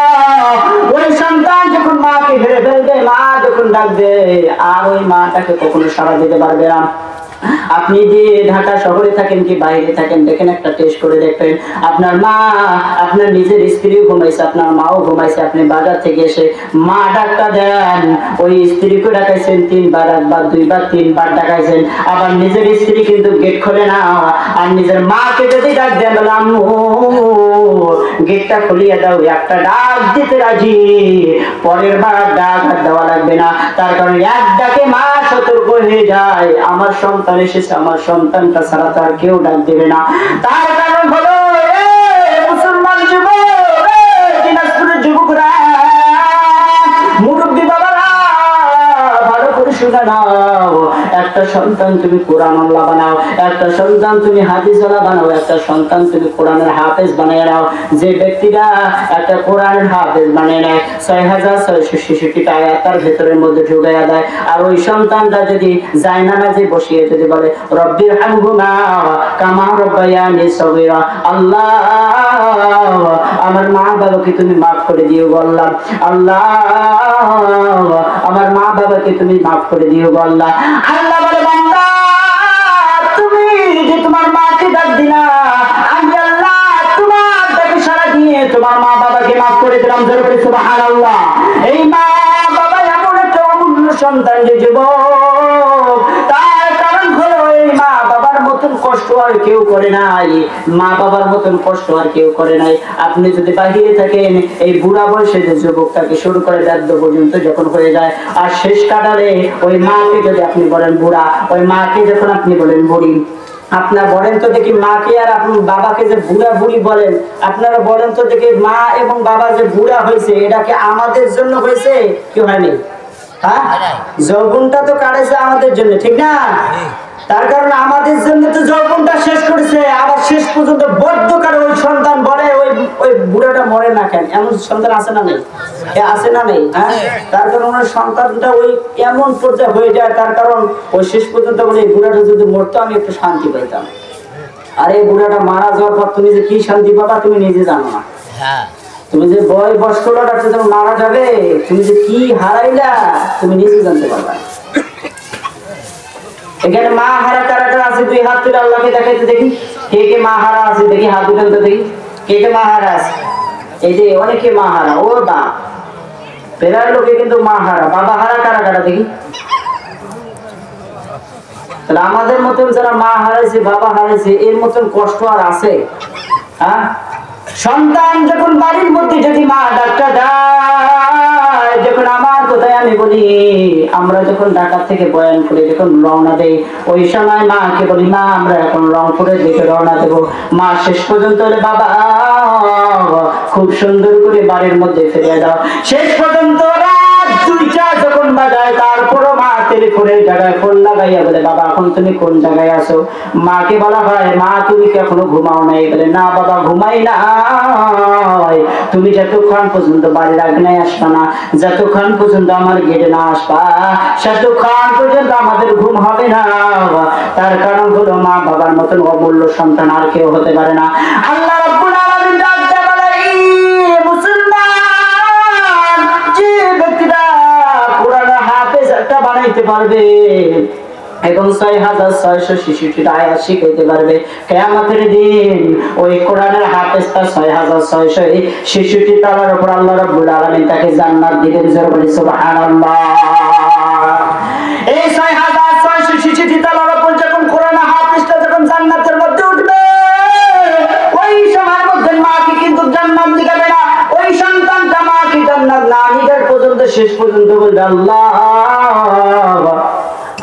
ওই সন্তান যখন মাকে ঘিরে ফেলবে, মা যখন ডাকবে, আর ওই মাটাকে কখনো সাড়া দিতে পারবে না। আপনি যে ঢাকা শহরে থাকেন কি বাইরে থাকেন, দেখেন একটা টেস্ট করে দেখবেন, আপনার মা, আপনার নিজের স্ত্রীও ঘুমাইছে, আপনার মাও ঘুমাইছে, আপনি বাজার থেকে এসে মা ডাক্তার দেন, ওই স্ত্রীকে ডাকাইছেন 3 বার, 1 বার, 2 বার, 3 বার ডাকাইছেন, আবার নিজের স্ত্রী কিন্তু গেট খোলে না, আর নিজের মাকে যদি ডাক দেন বলে আম্মু গেটটা খুলিয়ে দাও, একটা ডাক দিতে রাজি, পরের বার ডাক আর দেওয়া লাগবে না। তার কারণ এক ডাকে মা সতর্ক হয়ে যায়, আমার সন্তান এসেছে, আমার সন্তানটা ছাড়া তার কেউ ডাক দেবে না। তার কারণ হলো মুসলমান যুবক, দিনাজপুরের যুবকরা, মুরব্বী বাবারা, ভালো করে শুনে নাও, একটা সন্তান তুমি কোরআন আল্লাহ বানাও, একটা সন্তান তুমি হাদিসওয়ালা বানাও, একটা সন্তান তুমি কোরআনের হাফেজ বানিয়ে নাও। যে ব্যক্তিরা একটা কোরআনের হাফেজ বানিয়ে নেয়, 6666টা আয়াত তার ভেতরের মধ্যে ঢুকাইয়া দেয়, আর ওই সন্তানটা যদি জায়নামাজে বসিয়ে যদি বলে রব্বির হামহুমা কামা রাব্বায়ানি সগীরা, আল্লাহ আমার মা বাবাকে তুমি মাফ করে দিও গো আল্লাহ, আল্লাহ আমার মা বাবাকে তুমি মাফ করে দিও গো আল্লাহ। আল্লাহ বলে বান্দা তুমি যে তোমার মাকে ডাক দিলা, আমি আল্লাহ তোমার ডাকে সাড়া দিয়ে তোমার মা বাবাকে মাফ করে দিলাম। জোরে বলি সুবহানাল্লাহ। এই মা বাবা এমন একটা অমূল্য সন্তান যে যুবক, তার কারণ হলো এই মা বাবার মতন কষ্ট আর কেউ করে নাই, মা বাবার মতন কষ্ট আর কেউ করে নাই। আপনি যদি বাহিরে থাকেন, এই বুড়া বয়সে যে যুবকটাকে শুরু করে বৃদ্ধ পর্যন্ত যখন হয়ে যায়, আর শেষ কাটারে ওই মাকে যদি আপনি বলেন বুড়া, ওই মাকে যখন আপনি বলেন বুড়ি, আপনারা বলেন তো দেখি মাকে আর আপনার বাবাকে যে বুড়া বুড়ি বলেন, আপনারা বলেন তো দেখি মা এবং বাবা যে বুড়া হয়েছে এটা কি আমাদের জন্য হয়েছে কি হয়নি? হ্যাঁ, যৌবনটা তো কাটাইছে আমাদের জন্য, ঠিক না? তার কারণ আমাদের জন্য তো যৌবনটা শেষ করেছে, আবার শেষ পর্যন্ত বদ্ধ করে ওই সন্তান বলে ওই বুড়াটা মরে না কেন, এমন সন্তান আছে না নেই? আছে না নেই? হ্যাঁ, তার কারণ ওই সন্তানটা ওই এমন পর্যায়ে হয়ে যায়, তার কারণ ওই শেষ পর্যন্ত বলে এই বুড়াটা যদি মরতো আমি একটু শান্তি পাইতাম। আর এই বুড়াটা মারা যাওয়ার পর তুমি যে কি শান্তি পাবা তুমি নিজে জানো না। তুমি যে বয়স করলো ডাক্তার যখন মারা যাবে, তুমি যে কি হারাইলা তুমি নিজে জানতে পারবা। এখানে মা হারা কারা কারা আছে? 2 হাত তুলে আল্লাহকে দেখাইতে দেখি, কে কে মা হারা আছে, দেখি হাত তুলে দেখি কে কে মা হারা আছে। এই যে অনেকে মা হারা, ও বা প্রায় লোকে কিন্তু মা হারা, বাবা হারা কারা কারা দেখি। তাহলে আমাদের মতন যারা মা হারাইছে, বাবা হারাইছে, এর মতন কষ্ট আর আছে? হ্যাঁ, সন্তান যখন বাড়ির মধ্যে যদি মা ডাক্তার দেয়, যখন আমার কোথায় আমি বলি, আমরা যখন ঢাকা থেকে বয়ান করে যখন রওনা দেই, ওই সময় মাকে বলি মা আমরা এখন রংপুরের দিকে রওনা দেবো। মা শেষ পর্যন্ত বাবা খুব সুন্দর করে বাড়ির মধ্যে ফিরে দাও। শেষ পর্যন্ত রাত 2টা যখন বাজায়, তারপরও মা টেলিফোনের জায়গায় ফোন লাগাইয়া বলে বাবা এখন তুমি কোন জায়গায় আছো? মাকে বলা হয় মা তুমি কি এখনো ঘুমাও নাই? বলে না বাবা ঘুমাই না, তুমি যতক্ষণ পর্যন্ত বাড়ির আগ্নেয় আসবা না, যতক্ষণ পর্যন্ত আমার গেটে না আসবা, ততক্ষণ পর্যন্ত আমাদের ঘুম হবে না। তার কারণ হলো মা বাবার মতন অমূল্য সন্তান আর কেউ হতে পারে না। আল্লাহ রাব্বুল আলামিন ডাকতে বলে মুসলমান যে ব্যক্তিরা কোরআনের হাফেজ একটা বানাইতে পারবে এবং 6666টা আয়াত শিখাইতে পারবে, কিয়ামতের দিন ওই কোরআনের হাফেজটা 6666 তালার উপর আল্লাহ রাব্বুল আলামিন তাকে জান্নাত দিবেন। জোরে বলি সুবহানাল্লাহ। এই 6666 তালার উপর যখন কোরআনের হাফেজটা যখন জান্নাতের মধ্যে উঠবে, ওই সময়ের মধ্যে মাকে কিন্তু জান্নাত দিবে না, ওই সন্তানটা মাকে জান্নাত না নিবার পর্যন্ত শেষ পর্যন্ত বলবে আল্লাহ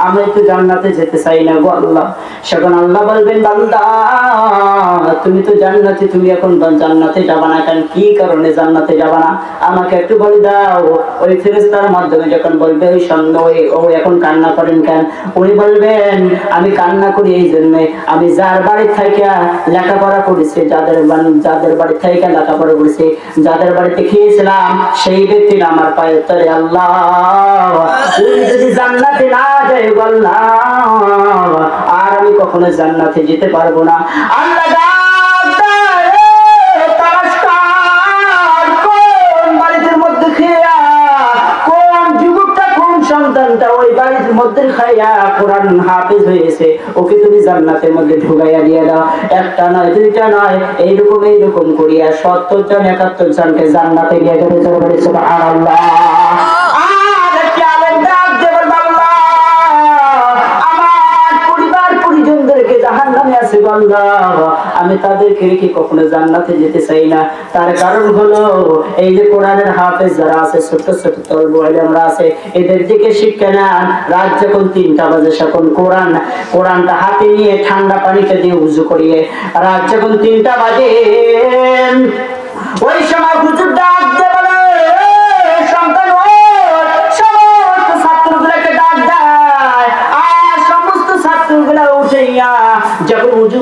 আমি তো জান্নাতে যেতে চাই না গো আল্লাহ। সেখানে আল্লাহ বলবেন বান্দা তুমি তো জান্নাতে, তুমি এখন জান্নাতে যাবা না কেন? কি কারণে জান্নাতে যাবা না আমাকে একটু বলে দাও। ওই ফেরেশতার মাধ্যমে যখন বলবে ওই সন্দেহ ও এখন কান্না করেন কেন? উনি বলবেন আমি কান্না করি এই জন্য আমি যার বাড়ি থেকে লেখাপড়া করেছি, যাদের বাড়ি থেকে লেখাপড়া করেছি, যাদের বাড়িতে খেয়েছিলাম, সেই ব্যক্তিরা আমার পায়ের তলে আল্লাহ যদি জান্নাতে না যায় আর আমি কখনো জান্নাতে যেতে পারবো না। আল্লাহ কোন বাড়ির মধ্যে খেয়া কোন যুবকটা কোন সন্তানটা ওই বাড়ির কোরআনের মধ্যে খাইয়া কোরআন হাফেজ হয়েছে, ওকে তুমি জান্নাতের মধ্যে ঢুকাইয়া দিয়ে দাও। একটা নয়, দুইটা নয়, এইরকম করিয়া 70 জন 71 জনকে জান্নাতে নিয়ে যাবে। সুবহানাল্লাহ। আর একটি আলেম ডাক দিয়ে বলবে, আল্লাহ আমার পরিবার পরিজনদেরকে জাহান্নামে আছে আল্লাহ, আমি তাদেরকে রেখে কখনো জান্নাতে যেতে চাই না। তার কারণ হলো এই যে কোরআনের হাফেজ যারা আছে, ছোট ছোট তলব আলেমরা আছে, এদের দিকে শিক্ষা নেন। রাত যখন 3টা বাজে তখন কোরআনটা হাতে নিয়ে ঠান্ডা পানিতে দিয়ে উযু করিয়ে, রাত যখন 3টা বাজে ওই সময় হুজুর ডাক দিয়ে বলে, সন্তান সমস্ত ছাত্রগুলোকে ডাক দেয়, আর সমস্ত ছাত্রগুলা উঠাইয়া যখন উজু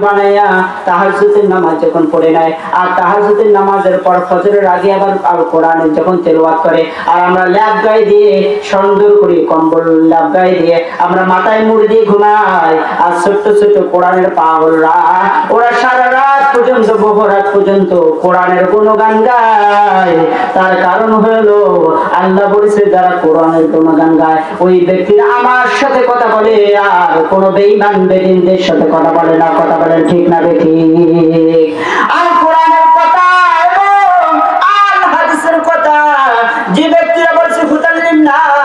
বানাইয়া তাহাজ্জুদের নামাজ যখন পড়ে নেয়, আর তাহাজ্জুদের নামাজের পর ফজরের আগে আবার কোরআনের যখন তেলাওয়াত করে, আর আমরা ল্যাব গায়ে দিয়ে সুন্দর করে কম্বল ল্যাব গায়ে দিয়ে আমরা মাথায় মুড়ি দিয়ে ঘুমাই, আর ছোট্ট ছোট্ট কোরআনের পাগলরা ওরা সারা রাত পর্যন্ত বহুরাত পর্যন্ত কোরআনের গুণগান গায়। তার কারণ হলো আল্লাহ বলেছে যারা কোরআনের গুণগান গায় ওই ব্যক্তিরা আমার সাথে কথা বলে, আর কোন বেঈমান বেদিনদের সাথে কথা বলে না। কথা বলেন ঠিক না বেঠিক? আর কোরআনের কথা এবং আল হাদিসের কথা যে ব্যক্তিরা বলছে হুদাল্লিন নাস,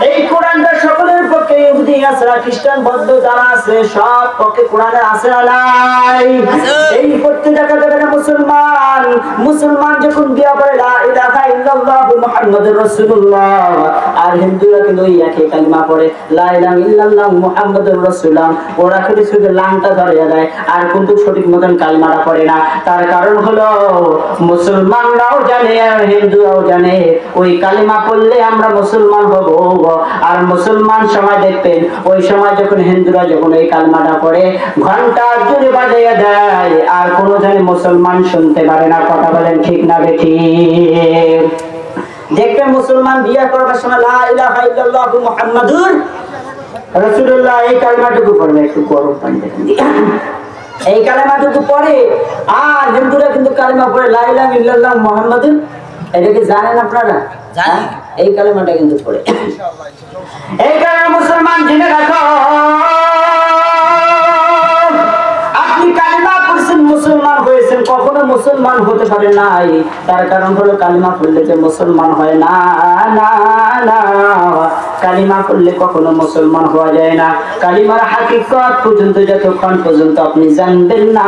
এই কোরআনটা সকলের পক্ষে, ইহুদি নাসারা খ্রিস্টান বৌদ্ধ যারা আছে সব পক্ষে কোরআনে আছে না নাই? এই করতে দেখা যাবে না মুসলমান যখন বিয়া করে লা ইলাহা ইল্লাল্লাহ মুহাম্মাদুর রাসূলুল্লাহ, আর হিন্দুরা কিন্তু ওই একই কালিমা পড়ে লা ইলাহা ইল্লাল্লাহ মুহাম্মাদুর রাসূলুল্লাহ, ওরা কিন্তু শুধু লাংটা ধরে দেয় আর কিন্তু সঠিক মতন কালিমাটা পড়ে না। তার কারণ হলো মুসলমানরাও জানে আর হিন্দুরাও জানে ওই কালিমা পড়লে আমরা মুসলমান হব, আর মুসলমান সময় দেখবেন ওই সময় যখন হিন্দুরা যখন এই কালিমাটা পড়ে ঘন্টা জুড়ে বাজিয়ে দেয়, আর কোনো জানি মুসলমান শুনতে পারে না। কথা বলেন ঠিক না বেঠিক? দেখবেন মুসলমান বিয়ে করবার সময় লা ইলাহা ইল্লাল্লাহ মুহাম্মাদুর রাসূলুল্লাহ এই কালিমাটুকু পড়বে, একটু গরম পানি দেখেন, এই কালিমাটুকু পড়ে, আর হিন্দুরা কিন্তু কালিমা পড়ে লা ইলাহা ইল্লাল্লাহ মুহাম্মাদুর। এটা কি জানেন আপনারা? এই কালিমাটা কিন্তু পড়ে। এই কারণে মুসলমান জেনে রাখো, আপনি কালিমা পড়ছেন মুসলমান হয়েছেন, কখনো মুসলমান হতে পারে নাই। তার কারণ হলো কালিমা পড়লে যে মুসলমান হয় না, না না, কালিমা পড়লে কখনো মুসলমান হওয়া যায় না। কালিমার হাকিকত পর্যন্ত যতক্ষণ পর্যন্ত আপনি জানবেন না,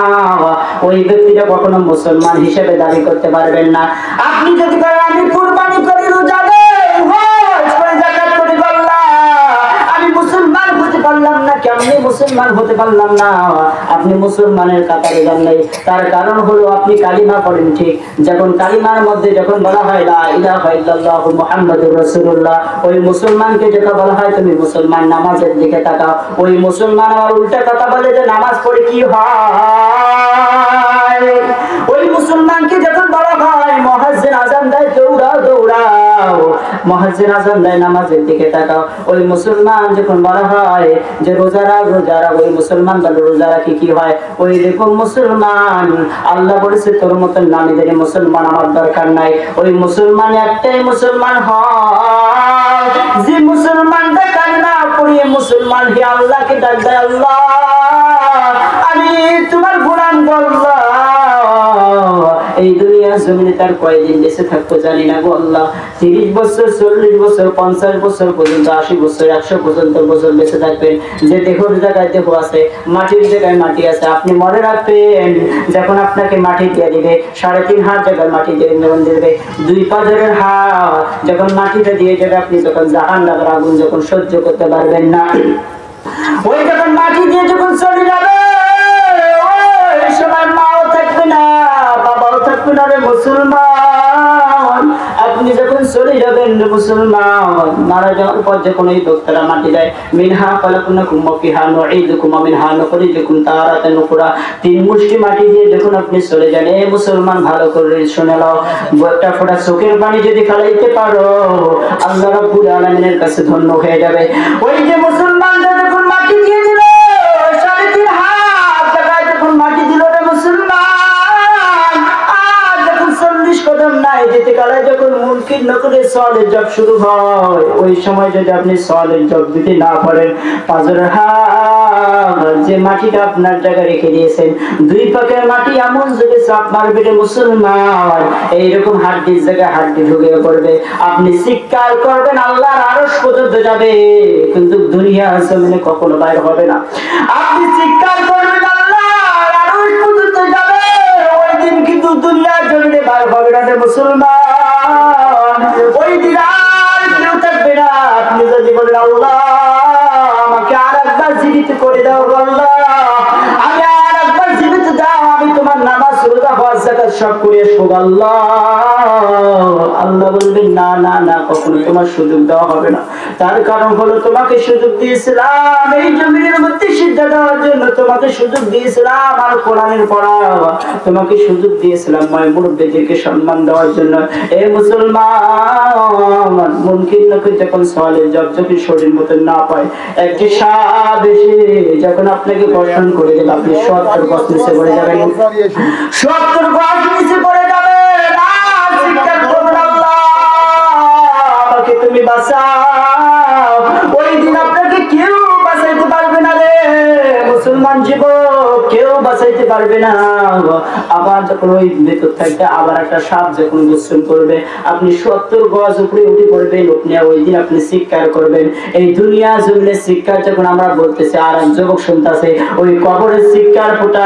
ওই ব্যক্তিটা কখনো মুসলমান হিসেবে দাবি করতে পারবেন না। আপনি যদি করেন আমি কুরবানি করি, রোজা দেই, হজ করি, যাকাত করি, আল্লাহ আমি মুসলমান হতে পারলাম না, কেমনে মুসলমান হতে পারলাম না? আপনি মুসলমানের কাতারে যান নাই। তার কারণ হলো আপনি কালিমা পড়েন ঠিক, যখন কালিমার মধ্যে যখন বলা হয় লা ইলাহা ইল্লাল্লাহ মুহাম্মাদুর রাসূলুল্লাহ, ওই মুসলমানকে যেটা বলা হয় তুমি মুসলমান, নামাজের দিকে তাকাও, ওই মুসলমান আবার উল্টা কথা বলে যে নামাজ পড়ে কি হয়। ওই মুসলমানকে যখন বলা হয় মুয়াজ্জিন আযান দেয় দৌড়াও, মুয়াজ্জিন আযান দেয় নামাজের দিকে তাকাও, ওই মুসলমান যখন বলা হয় যে রোজা রাখ, ওই মুসলমান বলে রোজা রাখি কি হয়। ওই রকম মুসলমান আল্লাহ বলেছে তোর মতন নামীদারি মুসলমান আমার দরকার নাই। ওই মুসলমান একটাই মুসলমান হয় যে মুসলমানটা কালিমা পড়িয়ে মুসলমান হে আল্লাহকে ডাক দেয়, আল্লাহ আমি তোমার গোলাম আল্লাহ, এই দুনিয়া জমিনে তার কয়দিন বেঁচে থাকবো জানি না গো আল্লাহ, 30 বছর 40 বছর 50 বছর পর্যন্ত 80 বছর 100 পর্যন্ত বছর বেঁচে থাকবেন। যে দেহর জায়গায় দেহ আছে, মাটির জায়গায় মাটি আছে, আপনি মনে রাখবেন যখন আপনাকে মাটি দিয়ে দিবে, 3.5 হাত জায়গায় মাটি দিয়ে দেবে, 2 পাজরের হাত যখন মাটিটা দিয়ে যাবে, আপনি যখন জাহান্নামের আগুন যখন সহ্য করতে পারবেন না, ওই যখন মাটি দিয়ে যখন চলে যাবে, ওই সময় মাও থাকবে না, বাবাও থাকবে না রে মুসলমান। আপনি যখন চলে যাবেন মুসলমান, মারা যাওয়ার পর যখন এই লোকটা মাটি দেয়, মিনহা খালাকনাকুম ওয়া ফিহা নুঈদুকুম ওয়া মিনহা নুখরিজুকুম তারাতান উখরা, 3 মুষ্টি মাটি দিয়ে যখন আপনি চলে যান, এই মুসলমান ভালো করে শুনে নাও, একটা ফোঁটা চোখের পানি যদি ফেলাইতে পারো আল্লাহ রাব্বুল আলামিনের কাছে ধন্য হয়ে যাবে। ওই যে মুসলমান যখন মাটি দিয়ে দিল, 3.5 হাত জায়গায় যখন মাটি দিল রে মুসলমান, আর যখন 40 কদম না সময় যেতে কালে যখন মুনকির নকরের সওয়ালের জব শুরু হয়, ওই সময় যদি আপনি সওয়ালের জব দিতে না পারেন, পাঁজরের হাত যে মাটিটা আপনার জায়গায় রেখে দিয়েছেন, দুই পাকের মাটি এমন যদি চাপ মারবে রে মুসলমান, এইরকম হাড্ডির জায়গায় হাড্ডি ঢুকে পড়বে। আপনি চিৎকার করবেন, আল্লাহর আরশ পর্যন্ত যাবে, কিন্তু দুনিয়া জমিনে কখনো বাইর হবে না। আপনি চিৎকার করবেন, আল্লাহর আরশ পর্যন্ত যাবে, ওই দিন কিন্তু দুনিয়া জমিনে বাইর হবে না রে মুসলমান। ওই দিন আর কেউ থাকবে না। আপনি যদি বলেন আল্লাহ আমাকে আরেকবার জীবিত করে দাও, আল্লাহ আমি আরেকবার জীবিত দাও, আমি তোমার নামাজ রোজা হজ যাকাত সব করে আসবো, আল্লাহ। আল্লাহ বলবেন না না না, কখনো তোমার সুযোগ দেওয়া হবে না। তার কারণ হলো তোমাকে সুযোগ দিয়েছিলাম এই জমিনের মধ্যে সিদ্ধা দেওয়ার জন্য, তোমাকে সুযোগ দিয়েছিলাম আর কোরআনের পড়া, তোমাকে সুযোগ দিয়েছিলাম মায়ের মুরব্বিদেরকে সম্মান দেওয়ার জন্য। এই মুসলমান মুনকির নকির যখন সওয়ালের জব যখন শরীর মতো না পায়, একটি সাপ এসে যখন আপনাকে বর্ষণ করে দেবে, আপনি 70 গজ নিচে পড়ে যাবেন, 70 গজ নিচে পড়ে যাবেন। আমাকে তুমি বাঁচাও, ওই দিন আপনাকে কেউ বাঁচাইতে পারবে না রে মুসলমান জীবক, কেউ বাঁচাইতে পারবে না। আবার যখন ওই ভেতর থাকতে আবার একটা সাপ যখন গোসল করবে, আপনি 70 গজ উপরে উঠে পড়বেন, আপনি ওই দিন আপনি চিৎকার করবেন। এই দুনিয়া জমিনে চিৎকার যখন আমরা বলতেছি, আর এক যুবক শুনতেছে, ওই কবরের চিৎকার ফোটা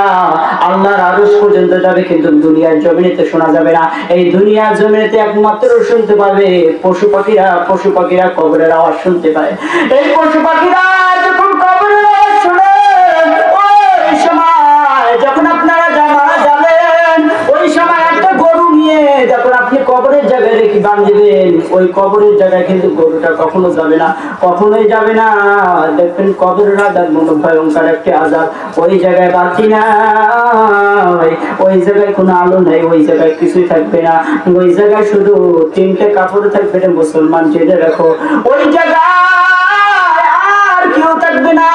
আল্লাহর আরশ পর্যন্ত যাবে, কিন্তু দুনিয়ার জমিনেতে শোনা যাবে না। এই দুনিয়ার জমিনেতে একমাত্র শুনতে পাবে পশু পাখিরা, পশু পাখিরা কবরের আওয়াজ শুনতে পায়। এই পশু পাখিরা যখন কবরের আওয়াজ শুনে, ওই সময় যখন আপনারা মারা যাবেন, ওই সময় একটা গরু নিয়ে যখন আপনি কবরের জায়গায় রেখে বাঁধবেন, ওই কবরের জায়গায় কিন্তু গরুটা কখনো যাবে না, কখনোই যাবে না। দেখবেন কবরের আযাব মনো ভয়ঙ্কর একটি আযাব, ওই জায়গায় বাতি না, ওই জায়গায় কোনো আলো নেই, ওই জায়গায় কিছুই থাকবে না, ওই জায়গায় শুধু 3টে কাপড় থাকবে রে মুসলমান, জেনে রাখো। ওই জায়গায় আর কেউ থাকবে না,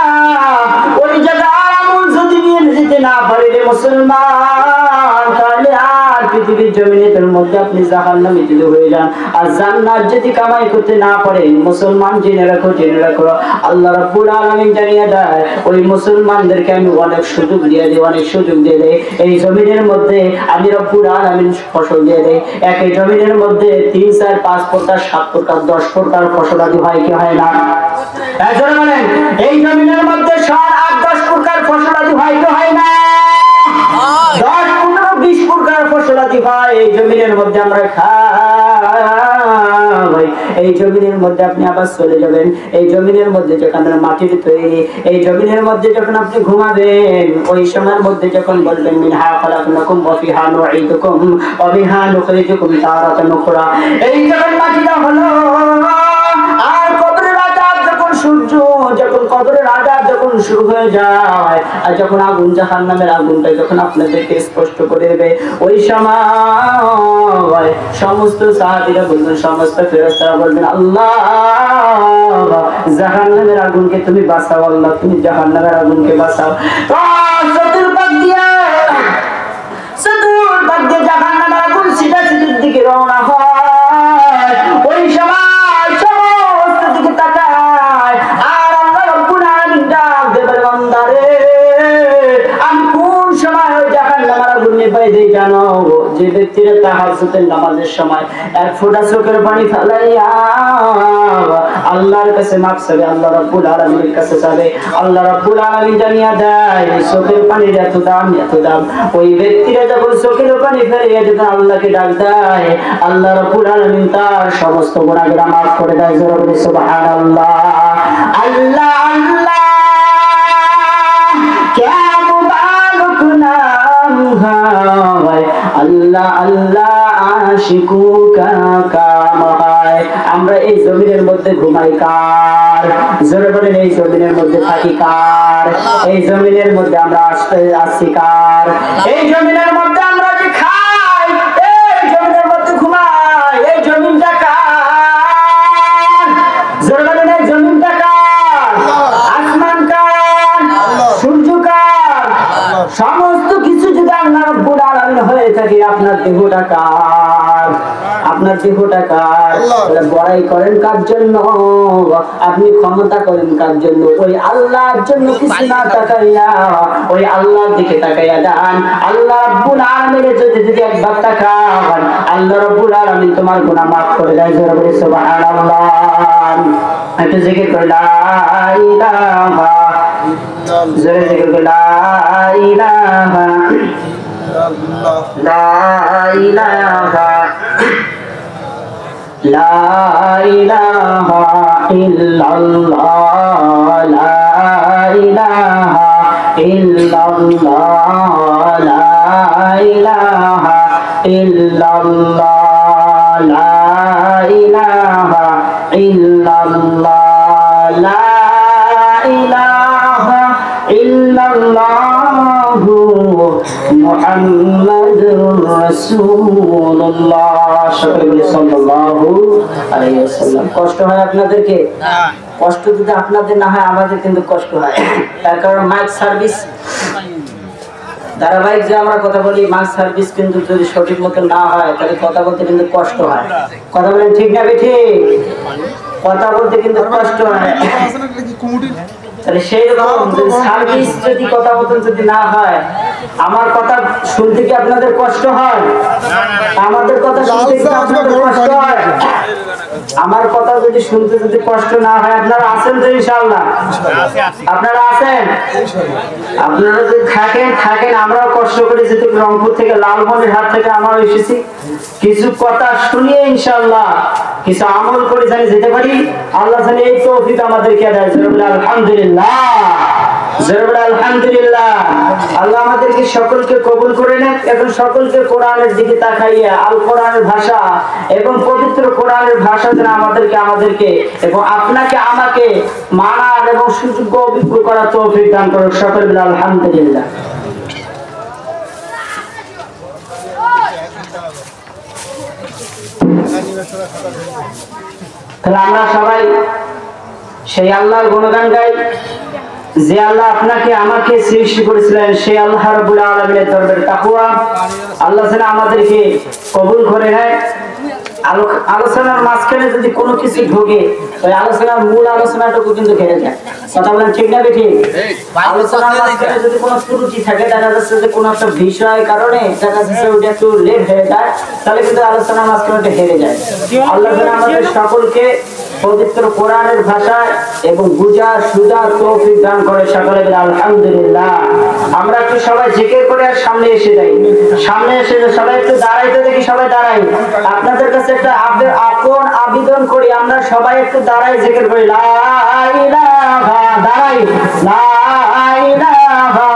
ওই জায়গায় আমল যদি নিয়ে যেতে না পারে রে মুসলমান, তাহলে আর পৃথিবীর জমিনের মধ্যে আপনি জাহান্নামে যদি হয়ে যান, আর জান্নাত যদি কামাই করতে না পারেন মুসলমান, জেনে রাখো, জেনে রাখো আল্লাহ রাব্বুল আলামিন জানিয়ে দেয়, ওই মুসলমানদেরকে আমি অনেক সুযোগ দিয়ে দিই, অনেক সুযোগ দিয়ে দেই। এই জমিনের মধ্যে আমি রাব্বুল আলামিন ফসল দিয়ে দেই। একই জমিনের মধ্যে 3, 4, 5 প্রকার, 7 প্রকার, 10 প্রকার ফসল আদি হয় কি হয় না? এখন বলেন এই জমিনের মধ্যে 7, 8, 10 প্রকার ফসল আদি হয় কি হয় না? 10, 15, 20 প্রকার ফসল আদি হয়। এই জমিনের মধ্যে আমরা খাই, এই জমিনের মধ্যে আপনি আবার চলে যাবেন। এই জমিনের মধ্যে যখন মাটির তৈরি, এই জমিনের মধ্যে যখন আপনি ঘুমাবেন, ওই সময়ের মধ্যে যখন বলবেন মিনহা খালাকনাকুম ওয়া ফিহা নুঈদুকুম ওয়া মিনহা নুখরিজুকুম তারাতান উখরা, এই যখন মাটিটা হলো, আর কবরের আযাব যখন সূর্য যখন কবরের আযাব যখন শুরু হয়ে যায়, আর যখন আগুন জাহান্নামের আগুনটা যখন আপনাদেরকে স্পষ্ট করে দেবে, ওই সময় সমস্ত সাহাবীরা বলবেন, সমস্ত ফেরেশতারা বলবেন আল্লাহ জাহান্নামের আগুনকে তুমি বাঁচাও, আল্লাহ তুমি জাহান্নামের আগুনকে বাঁচাও। চতুর্পাক দিয়ে জাহান্নামের আগুন সিধা সিধের দিকে রওনা হয়। ওই সময় সমস্ত দিকে তাকায়, আর আল্লাহ রাব্বুল আলামিন ডাক দেবেন, বান্দারে আমি কোন সময় ওই জাহান্নামের আগুন নিভাই দেই জানো? যে ব্যক্তিরা তাহাজ্জুদের নামাজের সময় এক ফোঁটা চোখের পানি ফেলাইয়া আল্লাহর কাছে মাফ চাবে, আল্লাহ রাব্বুল আলামিনের কাছে চাবে, আল্লাহ রাব্বুল আলামিন জানিয়ে দেয় চোখের পানির এত দাম, এত দাম। ওই ব্যক্তিরা যখন চোখের পানি ফেলিয়ে যখন আল্লাহকে ডাক দেয়, আল্লাহ রাব্বুল আলামিন তার সমস্ত গুনাহগুলো মাফ করে দেয়। জোরে বলি সুবহানাল্লাহ। আল্লাহ আল্লাহ क्या मुबारक नाम है, আল্লাহ আল্লাহ আশিকু কা কাম হয়। আমরা এই জমিনের মধ্যে ঘুমাই কার? জোরে বলেন এই জমিনের মধ্যে থাকি কার? এই জমিনের মধ্যে আমরা আসছি কার? এই জমিনের মধ্যে আমরা যে খাই, এই জমিনের মধ্যে ঘুমাই, এই জমিনটা কার? জোরে বলেন এই জমিনটা কার? আসমান কার? সূর্য কার? সমস্ত কিছু যদি আল্লাহ রাব্বুল আলামিন হয়ে থাকে, আপনার দেহটা কার? আপনার দেহটা কার? বড়াই করেন কার জন্য? আপনি ক্ষমতা করেন কার জন্য? ওই আল্লাহর জন্য কিছু না তাকাইয়া ওই আল্লাহর দিকে তাকাইয়া যান। আল্লাহ রাব্বুল আলামিনের যদি একবার তাকান, আল্লাহ রাব্বুল আলামিন তোমার গুনাহ মাফ করে দেয়। জোরে সুবহানাল্লাহ। একটু জিকির করে লা ইলাহা, জোরে জিকির করে লা ইলাহা লা ইলাহা লা ইলাহা ইল্লাল্লাহ লা ইলাহা ইল্লাল্লাহ লা ইলাহা ইল্লাল্লাহ লা ইলাহা ইল্লাল্লাহ লা ইলাহা ইল্লাল্লাহ মুহাম্মাদুর রাসূলুল্লাহ সাল্লাল্লাহু আলাইহি ওয়াসাল্লাম। কষ্ট হয় আপনাদেরকে? কষ্ট যদি আপনাদের না হয়, আমাদের কিন্তু কষ্ট হয়। তার কারণ মাইক সার্ভিস ধারাবাহিক যে আমরা কথা বলি, মাইক সার্ভিস কিন্তু যদি সঠিক মতো না হয় তাহলে কথা বলতে কিন্তু কষ্ট হয়। কথা বলেন ঠিক না ঠিক? কথা বলতে কিন্তু কষ্ট হয়। তাহলে সেই রকম সার্ভিস যদি কথা মতন যদি না হয়, আমার কথা শুনতে কি আপনাদের কষ্ট হয়? আমাদের কথা শুনতে কি আপনাদের কষ্ট হয়? আমার কথা যদি শুনতে যদি কষ্ট না হয়, আপনারা আছেন তো ইনশাআল্লাহ? আপনারা আছেন? আপনারা যদি থাকেন আমরাও কষ্ট করে যেতে রংপুর থেকে, লালমনির হাট থেকে আমরা এসেছি, কিছু কথা শুনিয়ে ইনশাআল্লাহ কিছু আমল করে জানি যেতে পারি। আল্লাহ জানি এই তৌফিক আমাদেরকে দেয়। আলহামদুলিল্লাহ, আলহামদুলিল্লাহ। আল্লাহ আমাদেরকে সকলকে কবুল করে নেন এবং সকলকে কোরআনের দিকে তাকাইয়া আল কোরআনের ভাষা এবং পবিত্র কোরআনের ভাষা যেন আমাদেরকে এবং আপনাকে আমাকে মানার এবং সুযোগ্য অভিজ্ঞ করার তৌফিক দান করুন। সকল বলে আলহামদুলিল্লাহ। তাহলে আমরা সবাই সেই আল্লাহর গুণগান গাই যে আল্লাহ আপনাকে আমাকে সৃষ্টি করেছিলেন। সেই আল্লাহ রাব্বুল আলামিনের দরবারে তাকওয়া আল্লাহ যেন আমাদেরকে কবুল করে নেয়। আলোচনার মাঝখানে যদি কোনো কিছু ঢোকে, ওই আলোচনার মূল আলোচনাটুকু কিন্তু ঘেরে যায়। কথা বলেন ঠিক না ঠিক? আলোচনার মাঝখানে যদি কোনো ত্রুটি থাকে, দেখা যাচ্ছে যে কোনো একটা বিষয় কারণে দেখা যাচ্ছে ওটা একটু লেট হয়ে যায়, তাহলে কিন্তু আলোচনার মাঝখানে হেরে যায়। আল্লাহ যেন আমাদের সকলকে পবিত্র কোরআনের ভাষায় এবং বুঝা সুজা তৌফিক দান করে। সকলে বলে আলহামদুলিল্লাহ। আমরা একটু সবাই জিকির করে আর সামনে এসে যাই। সামনে এসে সবাই একটু দাঁড়াইতে দেখি, সবাই দাঁড়াই। আপনাদের কাছে একটা আপন আবেদন করি, আমরা সবাই একটু দাঁড়াই, জিকির করি লা ইলাহা, দাঁড়াই লা ইলাহা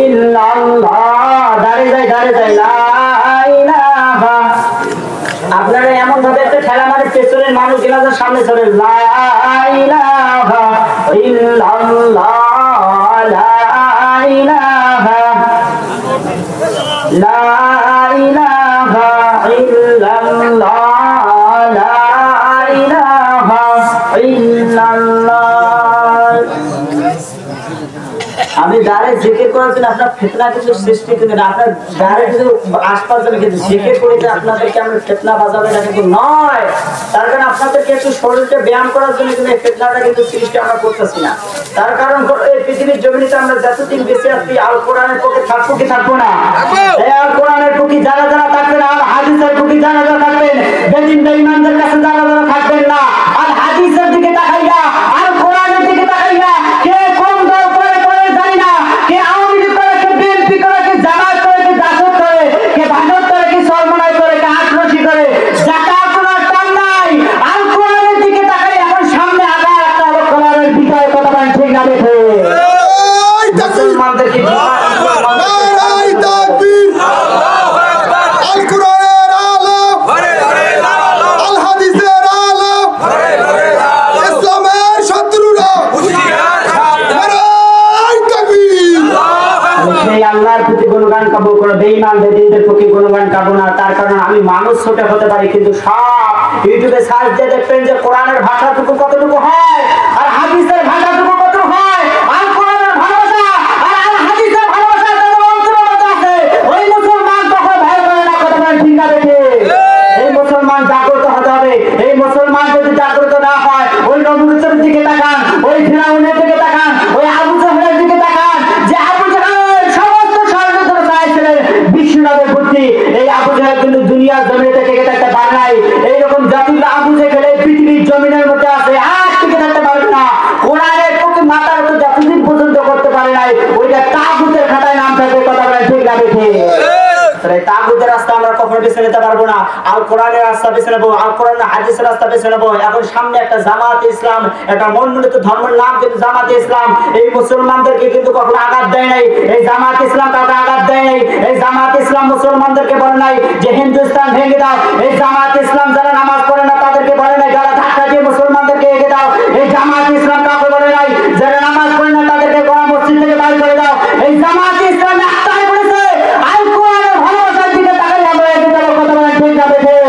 ইল্লাল্লাহ, দাঁড়িয়ে যাই লা ইলাহা। আপনারা এমন ভাবে একটা ঠেলা মারে পেছনের মানুষ গেলাদের সামনে চলে লা ইলাহা ইল্লাল্লাহ লা ইলাহা লা ইলাহা ইল্লাল্লাহ লা ইলাহা ইল্লাল্লাহ। আমি দাঁড়ে জিকির করার জন্য আপনার ফিতনা কিছু সৃষ্টি করেন। আপনার দাঁড়ে কিছু আশপাশ কিন্তু জিকির করে যে আপনাদেরকে আমরা ফিতনা বাজাবে, এটা কিন্তু নয়। তার কারণ আপনাদেরকে একটু শরীরকে ব্যায়াম করার জন্য কিন্তু এই ফিতনাটা কিন্তু সৃষ্টি আমরা করতেছি না। তার কারণ এই পৃথিবীর জমিতে আমরা যতদিন বেঁচে আছি আল কোরআনের পক্ষে থাকবো কি থাকবো না? এই আল কোরআনের পক্ষে যারা থাকবেন, আল হাদিসের পক্ষে যারা থাকবেন, বেদিন বেঈমানদের কাছে যারা থাকবেন না, আল হাদিসের দিকে তাকাইয়া আল কোরআনের দিকে তাকাইয়া কে কোন দল করে জানি না, কে আওয়ামী লীগ করে, কে বিএনপি করে, কে জামায়াত করে, কে জাসদ করে, কে ভাজত করে, কে সরমনাই করে, কে আটরশি করে, যাটা আপনার টান নাই আল কোরআনের দিকে তাকাই। এখন সামনে আগায় একটা আল কোরআনের বিষয়ে কথা বলেন ঠিক না দেখে মুসলমানদেরকে আল্লাহর প্রতি গুণগান গাবো, কোনো বেঈমানদের দিনদের পক্ষে গুণগান গাবো না। তার কারণ আমি মানুষ ছোট হতে পারি, কিন্তু সব ইউটিউবে সার্চ দিয়ে দেখবেন যে কোরআনের ভাষাটুকু কতটুকু হয় আর হাদিসের ভাষাটুকু কত হয়। আর কোরআনের ভালোবাসা আর আল হাদিসের ভালোবাসা তাদের অন্তরের মধ্যে আছে। ওই মুসলমান তখন ভয় করে না। কথা বলেন ঠিক না দেখে? এই মুসলমান জাগ্রত হতে হবে। এই মুসলমান যদি জাগ্রত না হয়, ওই নবুতের দিকে তাকান, ওই ফিরাউনের দিকে তাকান, ওই আবু জাহেলের দিকে তাকান, যে আবু জাহেল সমস্ত ষড়যন্ত্র চাইছিলেন বিশ্বনবের বুদ্ধি। এই আবু জাহেল কিন্তু দুনিয়ার জমিতে টিকে থাকতে পারে নাই। এইরকম যতগুলো আবু জাহেল এই পৃথিবীর জমিনের মধ্যে আছে, আর টিকে থাকতে পারবে না। কোরআনের পক্ষে মাথার উপর যতদিন পর্যন্ত করতে পারে নাই, ওইটা তাগুতের খাতায় নাম থাকবে। কথা বলেন ঠিক না বেঠিক? তাগুতের রাস্তা আমরা কখনো বেছে নিতে পারবো না। আল কোরআনের রাস্তা বেছে নেবো, আল কোরআন হাদিসের রাস্তা বেছে নেবো। এখন সামনে একটা জামাতে ইসলাম, একটা মনোনীত ধর্মের নাম কিন্তু জামাতে ইসলাম। এই মুসলমানদেরকে কিন্তু কখনো আঘাত দেয় নাই। এই জামাতে ইসলাম কাউকে আঘাত দেয় নাই। এই জামাতে ইসলাম মুসলমানদেরকে বলে নাই যে হিন্দুস্তান ভেঙে দাও। এই জামাতে ইসলাম যারা নামাজ পড়ে না তাদেরকে বলে নাই যারা ধাক্কা দিয়ে মুসলমানদেরকে এগিয়ে দাও। এই জামাতে ইসলাম কাউকে বলে নাই যারা নামাজ পড়ে না তাদেরকে গোয়া মসজিদ থেকে বাইর করে দাও। এই জামাতে ইসলাম একটাই বলেছে, আল কোরআনের ভালোবাসার দিকে তাকাই আমরা এগিয়ে যাবো। কথা বলেন ঠিক না বেঠিক?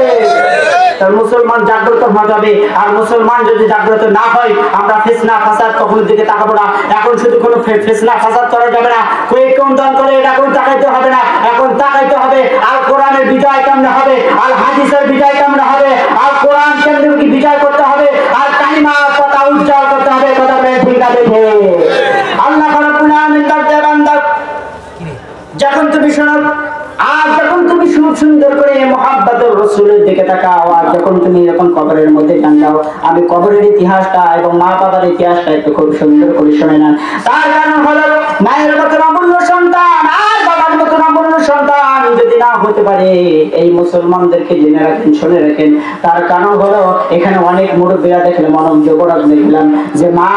তার মুসলমান জাগ্রত হতে হবে। আর মুসলমান যদি জাগ্রত না হয়, আমরা ফিতনা ফাসাদ কখনো দিকে তাকাবো না। এখন শুধু কোনো ফিতনা ফাসাদ করা যাবে না, কোন দল করে এটা কোন তাকাইতে হবে না। এখন তাকাইতে হবে আল কোরআনের বিজয় কেমনে হবে, আল হাদিসের বিজয় কেমনে হবে, আল কোরআন কেমনে কি বিজয় করতে হবে, আর কালিমা কথা উজ্জ্বল করতে হবে। কথা বলেন ঠিক না বেঠিক? আল্লাহ রাব্বুল আলামিন বলতে বান্দা, যখন তুমি শোনো আর যখন তুমি খুব সুন্দর করে মুহাব্বতের রাসূলের দিকে তাকাও, আর যখন তুমি এরকম কবরের মধ্যে গান গাও, আমি কবরের ইতিহাসটা এবং মা বাবার ইতিহাসটা একটু খুব সুন্দর করে শুনে নেন। তার কারণ হলো মায়ের মতো অমূল্য সন্তান আর বাবার মতো অমূল্য সন্তান যদি না হতে পারে, এই মুসলমানদেরকে জেনে রাখেন, শুনে রাখেন। তার কারণ হলো এখানে অনেক মুরব্বীরা দেখলে মনোযোগরাজ দেখলাম যে মা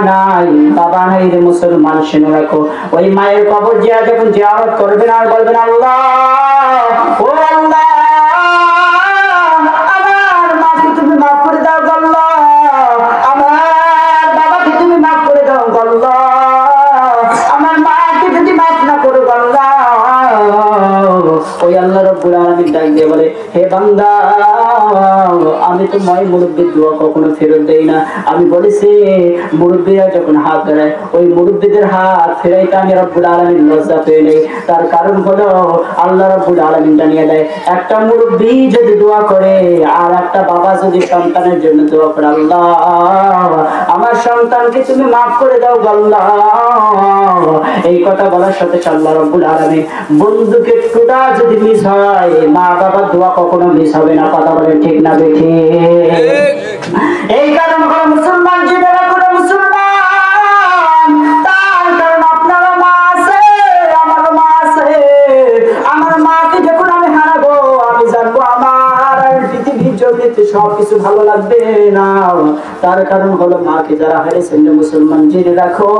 নাই বাবা নাই রে মুসলমান, শুনে রাখো ওই মায়ের কবর যখন জিয়ারত করবেন আর বলবেন আল্লাহ ও আল্লাহ আমার মাকে তুমি মাফ করে দাও আল্লাহ, আমার বাবাকে তুমি মাফ করে দাও আল্লাহ, আমার মাকে যদি মাফ না করো আল্লাহ, ওই আল্লাহ রাব্বুল আলামিন ডাক দিয়ে বলে হে বান্দা আমি তো মই মুরব্বির দোয়া কখনো ফেরত দেই না। আমি বলেছি মুরব্বীরা যখন হাত ধরায় ওই মুরব্বীদের হাত ফেরাইতে আমি রব্বুল আলামিন লজ্জা পেয়ে নেই। তার কারণ হলো আল্লাহ রাব্বুল আলামিন জানিয়ে দেয় একটা মুরব্বী যদি দোয়া করে আর একটা বাবা যদি সন্তানের জন্য দোয়া করে, আল্লাহ আমার সন্তানকে তুমি মাফ করে দাও আল্লাহ, এই কথা বলার সাথে আল্লাহ রাব্বুল আলামিন বন্ধুকে টুটা যদি মিস হয়, মা বাবার দোয়া কখনো মিস হবে না। কথা বলে ঠিক না বেঠিক? এই কারণ হলো মুসলমান জীবনে কোনো মুসলমান, তার কারণ আপনারও মা আছে আমারও মা আছে। আমার মাকে যখন আমি হারাবো আমি জানবো আমার পৃথিবীর জমিতে সবকিছু ভালো লাগবে না। তার কারণ হলো মাকে যারা হারিয়েছেন মুসলমান জেনে রাখো,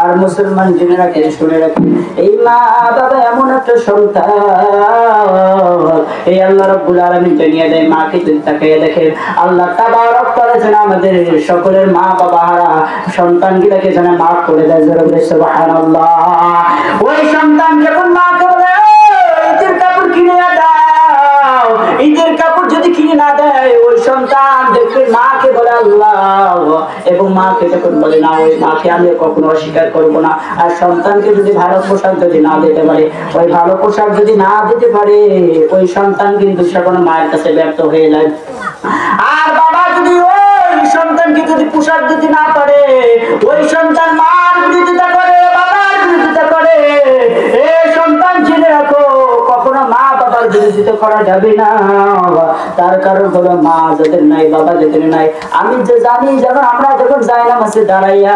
আর মুসলমান জেনে রাখেন, শুনে রাখেন এই মা বাবা এমন একটা সন্তান, এই আল্লাহ রাব্বুল আলামিন জানিয়ে দেয় মাকে যদি তাকিয়ে দেখেন আল্লাহ তাবারক তাআলা যেন আমাদের সকলের মা বাবা হারা সন্তানগুলোকে যেন মাফ করে দেয়। জোরে সুবহানাল্লাহ। ওই সন্তান যখন মাকে বলে ঈদের কাপড় কিনে দাও, ঈদের কাপড় যদি কিনে না দেয় ওই সন্তান দেখবে মাকে বলে আল্লাহ, এবং মাকে যখন বলে না ওই মাকে আমি কখনো অস্বীকার করবো না। আর সন্তানকে যদি ভালো পোশাক যদি না দিতে পারে, ওই ভালো পোশাক যদি না দিতে পারে ওই সন্তান কিন্তু সেখন মায়ের কাছে ব্যর্থ হয়ে যায়। আর বাবা যদি ওই সন্তানকে যদি পোশাক দিতে না পারে, ওই সন্তান মার বিরোধিতা করে, বাবার বিরোধিতা করে, এই সন্তান জেনে রাখো কখনো মা বাবার বিরোধিতা করা যাবে না। তার কারণ হলো মা যাদের নাই বাবা যাদের নাই, আমি যে জানি যখন আমরা যখন যাই না মসজিদে দাঁড়াইয়া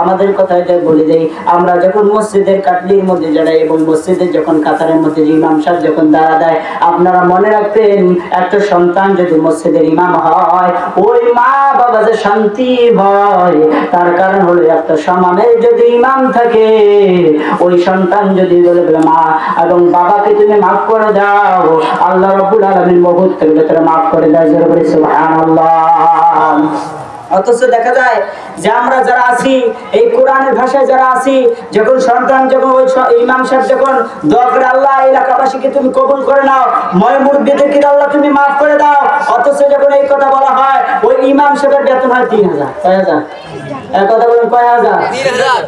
আমাদের কথায় যে বলে যাই, আমরা যখন মসজিদের কাটলির মধ্যে দাঁড়াই এবং মসজিদের যখন কাতারের মধ্যে ইমাম সাহেব যখন দাঁড়া দেয়, আপনারা মনে রাখবেন একটা সন্তান যদি মসজিদের ইমাম হয় ওই মা বাবা যে শান্তি হয়। তার কারণ হলো একটা সমানের যদি ইমাম থাকে ওই সন্তান যদি বলে মা এবং বাবাকে তুমি মাফ করে দাও, আল্লাহ রাব্বুল আলামিন মুহূর্তের ভিতরে মাফ করে দেয়। জোরে সুবহানাল্লাহ। অথচ দেখা যায় যে আমরা যারা আছি এই কোরআনের ভাষায় যারা আছি, যখন সন্তান যখন ওই ইমাম সাহেব যখন দোয়া করে আল্লাহ এলাকাবাসীকে তুমি কবুল করে নাও, ময় মুরব্বিদেরকে আল্লাহ তুমি মাফ করে দাও, অথচ যখন এই কথা বলা হয় ওই ইমাম সাহেবের বেতন হয় 3000। কয় হাজার? এক কথা বলেন কয় হাজার?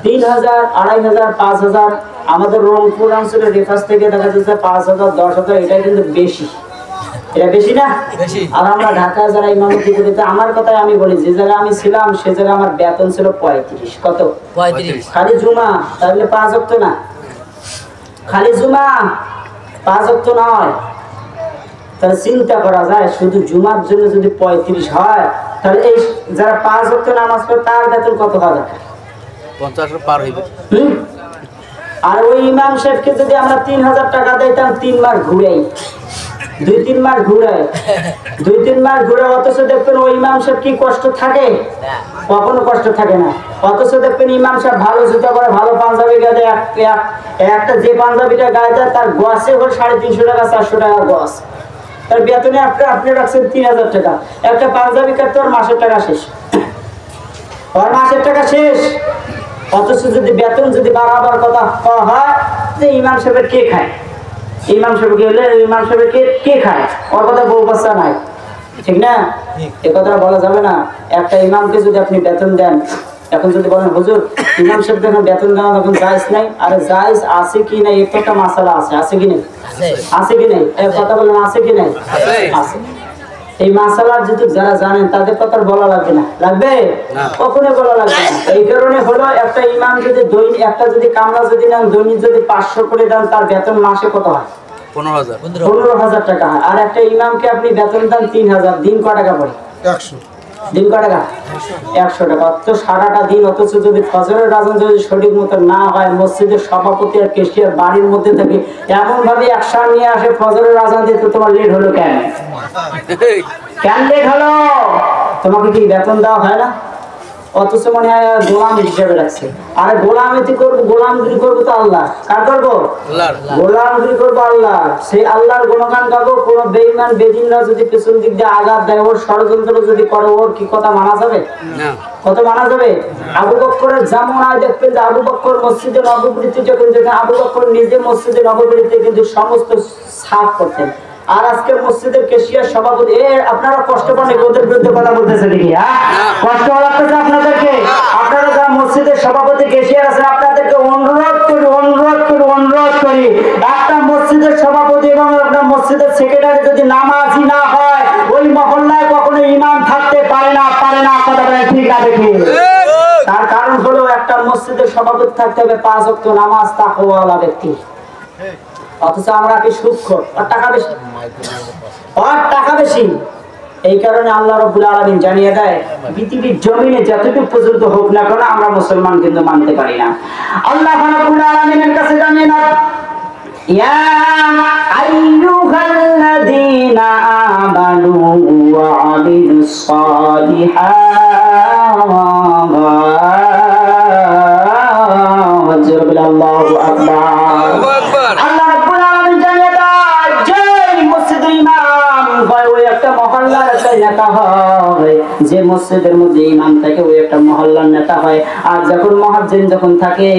3000, 2500, 5000। আমাদের রংপুর অঞ্চলের রেফাস থেকে দেখা যাচ্ছে 5000, 10,000, এটাই কিন্তু বেশি। এটা বেশি না? বেশি। আর আমরা ঢাকায় যারা ইমামতি করি, আমার কথাই আমি বলি, যে জায়গায় আমি ছিলাম সে জায়গায় আমার বেতন ছিল 35। কত? 35। খালি জুমা, তাহলে 5 ওয়াক্ত না, খালি জুমা 5 ওয়াক্ত নয়। তাহলে চিন্তা করা যায়, শুধু জুমার জন্য যদি 35 হয়, তাহলে এই যারা 5 ওয়াক্ত নামাজ পড়ে তার বেতন কত হবে? 50 পার হইবে। আর ওই ইমাম সাহেবকে যদি আমরা 3000 টাকা দিতাম 3 মাস ঘুরাই, 2-3 মাস ঘুরাই, 2-3 মাস ঘুরে, অথচ দেখবেন ওই ইমাম সাহেব কি কষ্ট থাকে? কখনো কষ্ট থাকে না। অথচ দেখবেন ইমাম সাহেব ভালো জুতা পরে, ভালো পাঞ্জাবি গায়ে দেয়, একটা যে পাঞ্জাবিটা গায়ে দেয় তার গসে হল 350 টাকা 400 টাকা গস। তার বেতনে আপনি রাখছেন 3000 টাকা, একটা পাঞ্জাবি কাটতে ওর মাসের টাকা শেষ, ওর মাসের টাকা শেষ। অথচ যদি বেতন যদি বাড়াবার কথা হয়, যে ইমাম সাহেবের কে খায়, ইমাম সাহেব গেলে ইমাম সাহেবের কে খায়, ওর কথা বউ বাচ্চা নাই, ঠিক না? এ কথা বলা যাবে না। একটা ইমামকে যদি আপনি বেতন দেন, এখন যদি বলেন হুজুর ইমাম সাহেব যখন বেতন দেওয়া তখন জায়েজ নাই, আরে জায়েজ আছে কি নাই এর তো একটা মাসালা আছে, আছে কি নেই? আছে কি নেই? এর কথা বলেন আছে কি নেই? আছে। এই মাসালার যেহেতু যারা জানেন তাদের কথা বলা লাগবে না, লাগবে? কখনো বলা লাগবে না। এই কারণে হলো, একটা ইমাম যদি দৈনিক একটা যদি কামলা যদি নেন, দৈনিক যদি 500 করে দেন, তার বেতন মাসে কত হয়? 15,000 টাকা হয়। আর একটা ইমামকে আপনি বেতন দেন 3000, দিন ক টাকা পড়ে? 100। দিন ক টাকা? 100 টাকা। তো সারাটা দিন, অথচ যদি ফজরের আযান যদি সঠিক মতো না হয়, মসজিদের সভাপতি আর কেশিয়ার বাড়ির মধ্যে থেকে এমন ভাবে একসাথে নিয়ে আসে ফজরের আযান দিতে, তোমার লেট হলো কেন? কেন লেট হলো? তোমাকে কি বেতন দেওয়া হয় না? অথচ মনে হয় গোলাম হিসেবে রাখছে। আরে গোলামিতি করবো, গোলামগিরি করবো তো আল্লাহ, কার করবো? গোলামগিরি করবো আল্লাহ। সেই আল্লাহর গুণগান গাবো। কোন বেঈমান বেদিনরা যদি পেছন দিক দিয়ে আঘাত দেয়, ওর ষড়যন্ত্র যদি করে, ওর কি কথা মানা যাবে? কত মানা যাবে? আবু বকরের জামানায় দেখবেন যে আবু বকর মসজিদে নববীতে যখন আবু বকর নিজে মসজিদে নববীতে কিন্তু সমস্ত সাফ করতেন। আর আজকে মসজিদের কেশিয়ার সভাপতি, আপনারা কষ্ট পান ওদের বিরুদ্ধে কথা বলতেছে দেখি, কষ্ট লাগতেছে আপনাদেরকে? আপনারা যারা মসজিদের সভাপতি কেশিয়ার আছেন, আপনাদেরকে অনুরোধ করি একটা মসজিদের সভাপতি এবং আপনার মসজিদের সেক্রেটারি যদি নামাজি না হয়, ওই মহল্লায় কখনো ইমাম থাকতে পারে না। কথা বলে ঠিক আছে কি? তার কারণ হলো, একটা মসজিদের সভাপতি থাকতে হবে 5 ওয়াক্ত নামাজ তাকওয়াওয়ালা ব্যক্তি। অথচ আমরা কি সুদখোর, আর টাকা বেশি, আর টাকা বেশি। এই কারণে আল্লাহ রাব্বুল আলামিন জানিয়ে দেয়, পৃথিবীর জমিনে যতটুকু পর্যন্ত হোক না কেন, আমরা মুসলমান কিন্তু মানতে পারি না। আল্লাহ রাব্বুল আলামিনের কাছে জানিয়ে না, ইয়া আইয়ুহাল্লাযীনা আমানু ওয়া আমিলুস সালিহাত, আল্লাহু আকবার। আল্লাহ রাব্বুল আলামিন জানিয়ে দেয়, যে মসজিদের ইমাম হয় ওই একটা মহল্লার একটা নেতা হয়, যে মসজিদের মধ্যে ইমাম থাকে ওই একটা মহল্লার নেতা হয়। আর যখন মুয়াজ্জিন যখন থাকে,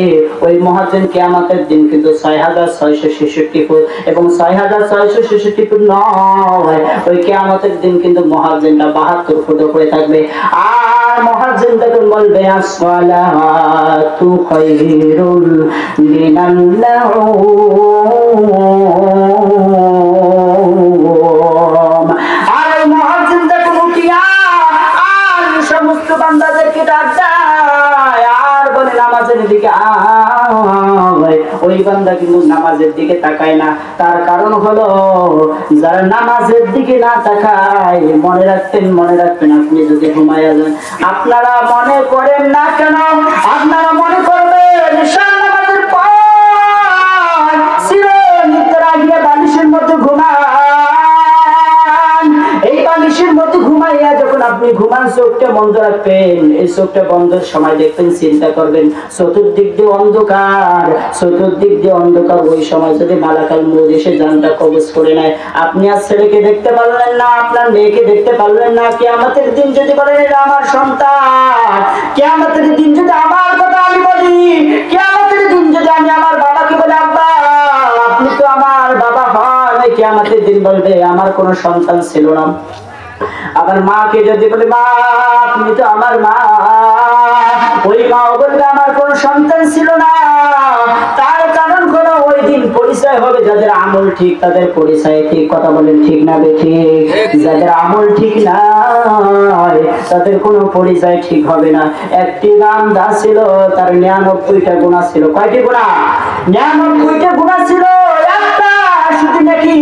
ওই মুয়াজ্জিন কিয়ামতের দিন কিন্তু 6666 ফুট এবং 6666 ফুট নয়, ওই কিয়ামতের দিন কিন্তু মুয়াজ্জিনটা 72 ফুট উপরে থাকবে। আর মুয়াজ্জিন তখন বলবে, আসসালাতু খায়রুল মিনাল নাওম। আর মুয়াজ্জিন তখন উঠিয়া আর সমস্ত বান্দাদেরকে ডাক দেয়, আর বলে নামাজের দিকে আয়। ওই বান্দা কিন্তু নামাজের দিকে তাকায় না। তার কারণ হলো, যারা নামাজের দিকে না তাকায়, মনে রাখবেন আপনি যদি ঘুমাইয়া যান, আপনারা মনে করেন না কেন, আপনারা মনে করবেন নামাজের পর চিরনিদ্রা গিয়ে বালিশের মধ্যে ঘুমান। এই বালিশের মধ্যে ঘুমাইয়া যখন আপনি ঘুমান, চোখটা বন্ধ রাখবেন। এই চোখটা বন্ধের সময় দেখবেন, চিন্তা করবেন চতুর্দিক দিয়ে অন্ধকার, ওই সময় যদি মালাকাল মউত এসে জানটা কবজ করে নেয়, আপনি আর ছেলেকে দেখতে পারলেন না, আপনার মেয়েকে দেখতে পারলেন না। কিয়ামতের দিন যদি বলেন এটা আমার সন্তান, কিয়ামতের দিন যদি আমার কথা আমি বলি, কিয়ামতের দিন যদি আমি আমার বাবাকে বলি, আব্বা আপনি তো আমার বাবা হন, কিয়ামতের দিন বলবে আমার কোনো সন্তান ছিল না। আবার মাকে যদি বলে, মা আপনি তো আমার মা, ওই মা বলবে আমার কোনো সন্তান ছিল না। তার কারণ হলো, ওই দিন কোনদিন পরিচয় হবে যাদের আমল ঠিক, তাদের পরিচয় ঠিক। কথা বলেন ঠিক না বেঠিক? যাদের আমল ঠিক নাই তাদের কোনো পরিচয় ঠিক হবে না। একটি বান্দা ছিল, তার 99টা গুনাহ ছিল। কয়টি গুনাহ? 99টা গুনাহ ছিল, একটা শুধু নাকি।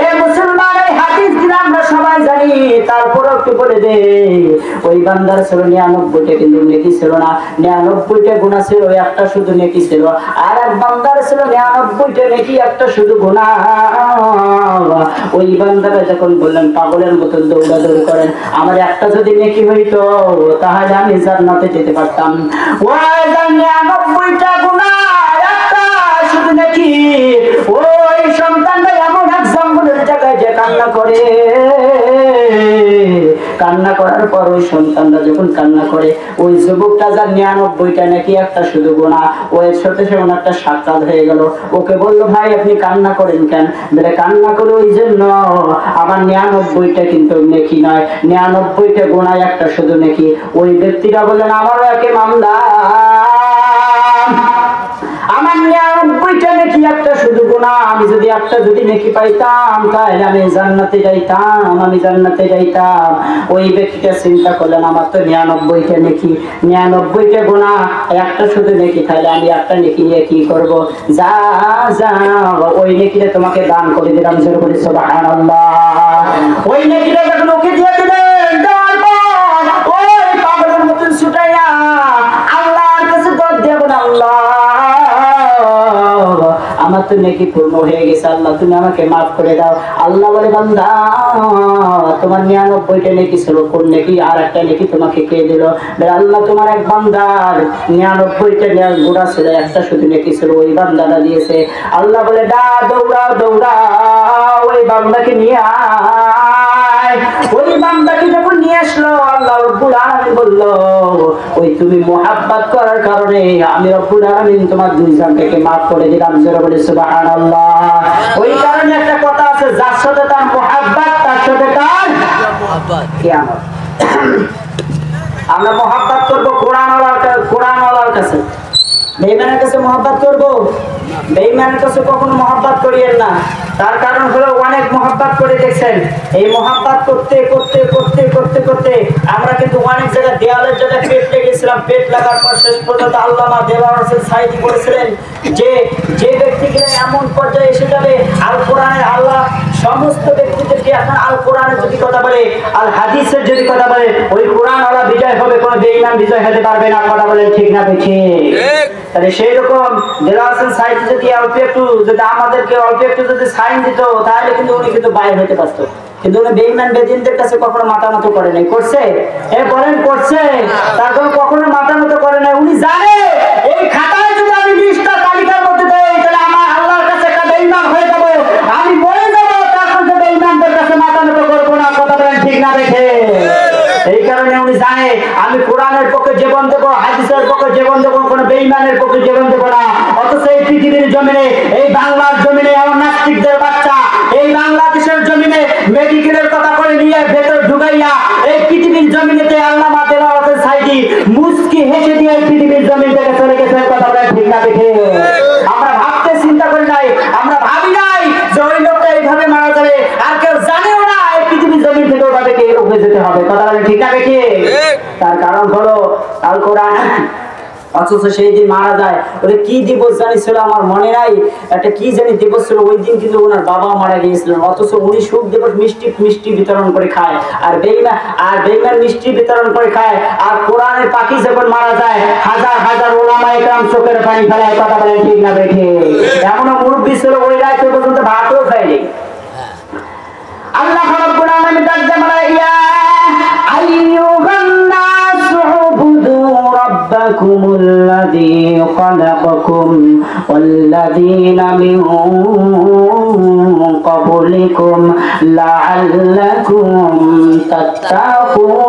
এ মুসলমান, এই হাদিস দিন আমরা সবাই জানি, তারপরে একটু বলে দে। ওই বান্দার ছিল 99টা, কিন্তু নেকি ছিল না। 99টা গুনাহ ছিল, একটা শুধু নেকি ছিল। আর এক বান্দার ছিল 99টা নেকি, একটা শুধু গুনাহ। ওই বান্দারা যখন বললেন পাগলের মতন দৌড়াদৌড়ি করেন, আমার একটা যদি নেকি হইতো তাহলে আমি জান্নাতে যেতে পারতাম। ওই 99টা গুনাহ, একটা শুধু নাকি। ওই সন্তানটা এমন এক জঙ্গলের জায়গায় যে কান্না করে, কান্না করার পর ওই সন্তানরা যখন কান্না করে, ওই যুবকটা যার 99টা নাকি, একটা শুধু গুনাহ, ওই সাথে সেমন একটা সাক্ষাৎ হয়ে গেল। ওকে বললো, ভাই আপনি কান্না করেন কেন? বলে, কান্না করে ওই জন্য, আমার 99টা কিন্তু নেকি নয়, 99টা গুনাহ, একটা শুধু নেকি। ওই ব্যক্তিটা বললেন, আমারও একে মামলা, আমার 99টা নেকি, একটা শুধু গুনাহ। আমি যদি একটা যদি নেকি পাইতাম তাহলে আমি জান্নাতে যাইতাম, আমি জান্নাতে যাইতাম। ওই ব্যক্তিটা চিন্তা করলেন, আমার তো 99টা নেকি, 99টা গুনাহ, একটা শুধু নেকি, তাহলে আমি একটা নেকি নিয়ে কি করব? যা যা, ওই নেকিটা তোমাকে দান করে দিলাম। জোরে বলি সুবহানাল্লাহ। ওই নেকিটা যখন ওকে দিয়ে দিলেন, দেওয়ার পর ওই পাগলের মতন ছুটাইয়া আল্লাহর কাছে দৌড় দিয়ে বলে, আল্লাহ আমার তো নেকি পূর্ণ হয়ে গেছে, আল্লাহ তুমি আমাকে মাফ করে দাও। আল্লাহ বলে, বান্দা তোমার 99টা নেকি ছিল, কোন নেকি? আর একটা নেকি তোমাকে কে দিল? আল্লাহ তোমার এক বান্দার 99টা গুনাহ ছিল, একটা শুধু নেকি ছিল, ওই বান্দাটা দিয়েছে। আল্লাহ বলে, দৌড়া দৌড়া ওই বান্দাকে নিয়ে আয়। ওই বান্দাকে যখন নিয়ে আসলো, আল্লাহ রব্বুল আলামিন বলল, ওই তুমি মুহাব্বত করার কারণে আমি রব্বুল আলামিন তোমার দুই জানকে মাফ করে দিলাম। জোরে বলে সুবহানাল্লাহ। ওই কারণে একটা কথা আছে, যার সাথে তার মুহাব্বত, তার সাথে তার কিয়ামত। আমরা মুহাব্বত করব কোরআনওয়ালার কাছে, বেঈমানের কাছে মুহাব্বত করব? বেঈমানের কাছে কখনো মুহাব্বত করিয়েন না। তার কারণ হলো, অনেক মুহাব্বত করে দেখছেন, এই মুহাব্বত করতে করতে করতে করতে করতে আমরা কিন্তু অনেক জায়গায় দেওয়ালের জায়গায় পেট লেগেছিলাম। পেট লাগার পর শেষ পর্যন্ত আল্লামা দেওয়ার হোসেন সাইদি বলেছিলেন যে যে ব্যক্তিগুলো এমন পর্যায়ে এসে যাবে, আল কোরআনের আল্লাহ সমস্ত ব্যক্তিদেরকে এখন আল কোরআনের যদি কথা বলে, আল হাদিসের যদি কথা বলে, ওই কোরআন ওয়ালা বিজয় হবে, কোনো বেঈমান বিজয় হতে পারবে না। কথা বলেন ঠিক না ঠিক? তাহলে সেই রকম দেওয়ার হোসেন সাইদি যদি অল্প একটু, যদি আমাদেরকে অল্প একটু যদি সাইন দিত, তাহলে কিন্তু উনি কিন্তু বাইরে হতে পারতো। কিন্তু উনি বেঈমান বেদিনদের কাছে কখনো মাথা নত করে নাই। করছে? বলেন করছে? তারপর কখনো মাথা নত করে নাই। উনি জানে এই খাতায় যদি আমি 20টা তালিকার মধ্যে দেই, তাহলে আমার আল্লাহর কাছে একটা বেঈমান হয়ে যাবো, আমি মরে যাবো, তারপর যে বেঈমানদের কাছে মাথা নত করবো না। কথা বলেন ঠিক না দেখে? এই কারণে উনি জানে, আমি কোরআনের পক্ষে জীবন দেবো, হাদিসের পক্ষে জীবন দেবো, কোনো বেঈমানের পক্ষে জীবন দেবো না। অথচ এই পৃথিবীর জমিনে, এই বাংলার জমিনে এমন নাস্তিকদের বাচ্চা, এই বাংলাদেশের জমিনে মেডিকেলের কথা করে নিয়ে ভেতর ঢুকাইয়া এই পৃথিবীর জমিনেতে আল্লামা দেওয়ার হোসেন সাইদি মুস্কি হেসে দিয়ে এই পৃথিবীর জমিন থেকে চলে গেছে। কথা বলে ঠিক না দেখে? আমরা ভাবতে চিন্তা করি নাই, আমরা ভাবি নাই যে ওই লোকটা এইভাবে মারা যাবে, আর কেউ জানেও না এই পৃথিবীর জমিন থেকে ওভাবে উঠে যেতে হবে। কথা বলে ঠিক না দেখে? তার কারণ হলো আল কোরআন। অথচ সেই দিন মারা যায়, ওরে কি দিবস জানিছিল আমার মনে নাই, একটা কি জানি দিবস ছিল, ওই দিন কিন্তু ওনার বাবা মারা গিয়েছিলেন। অথচ উনি সুখ দিবস মিষ্টি বিতরণ করে খায়, আর বেঈমান মিষ্টি বিতরণ করে খায়। আর কোরআনের পাখি যখন মারা যায়, হাজার হাজার ওলামা ইকরাম চোখের পানি ফেলায়। কথা বলেন ঠিক না দেখে? এমনও মুরব্বী ছিল, ওই রাত পর্যন্ত ভাতও খায়নি। আল্লাহ রাব্বুল আলামিন ডাকতে বলে, ইয়া আইয়ুহান নাসু উবুদু রাব্বাকুমুল্লাযী খালাকাকুম ওয়াল্লাযীনা মিন ক্বাবলিকুম লাআল্লাকুম তাত্তাকুন।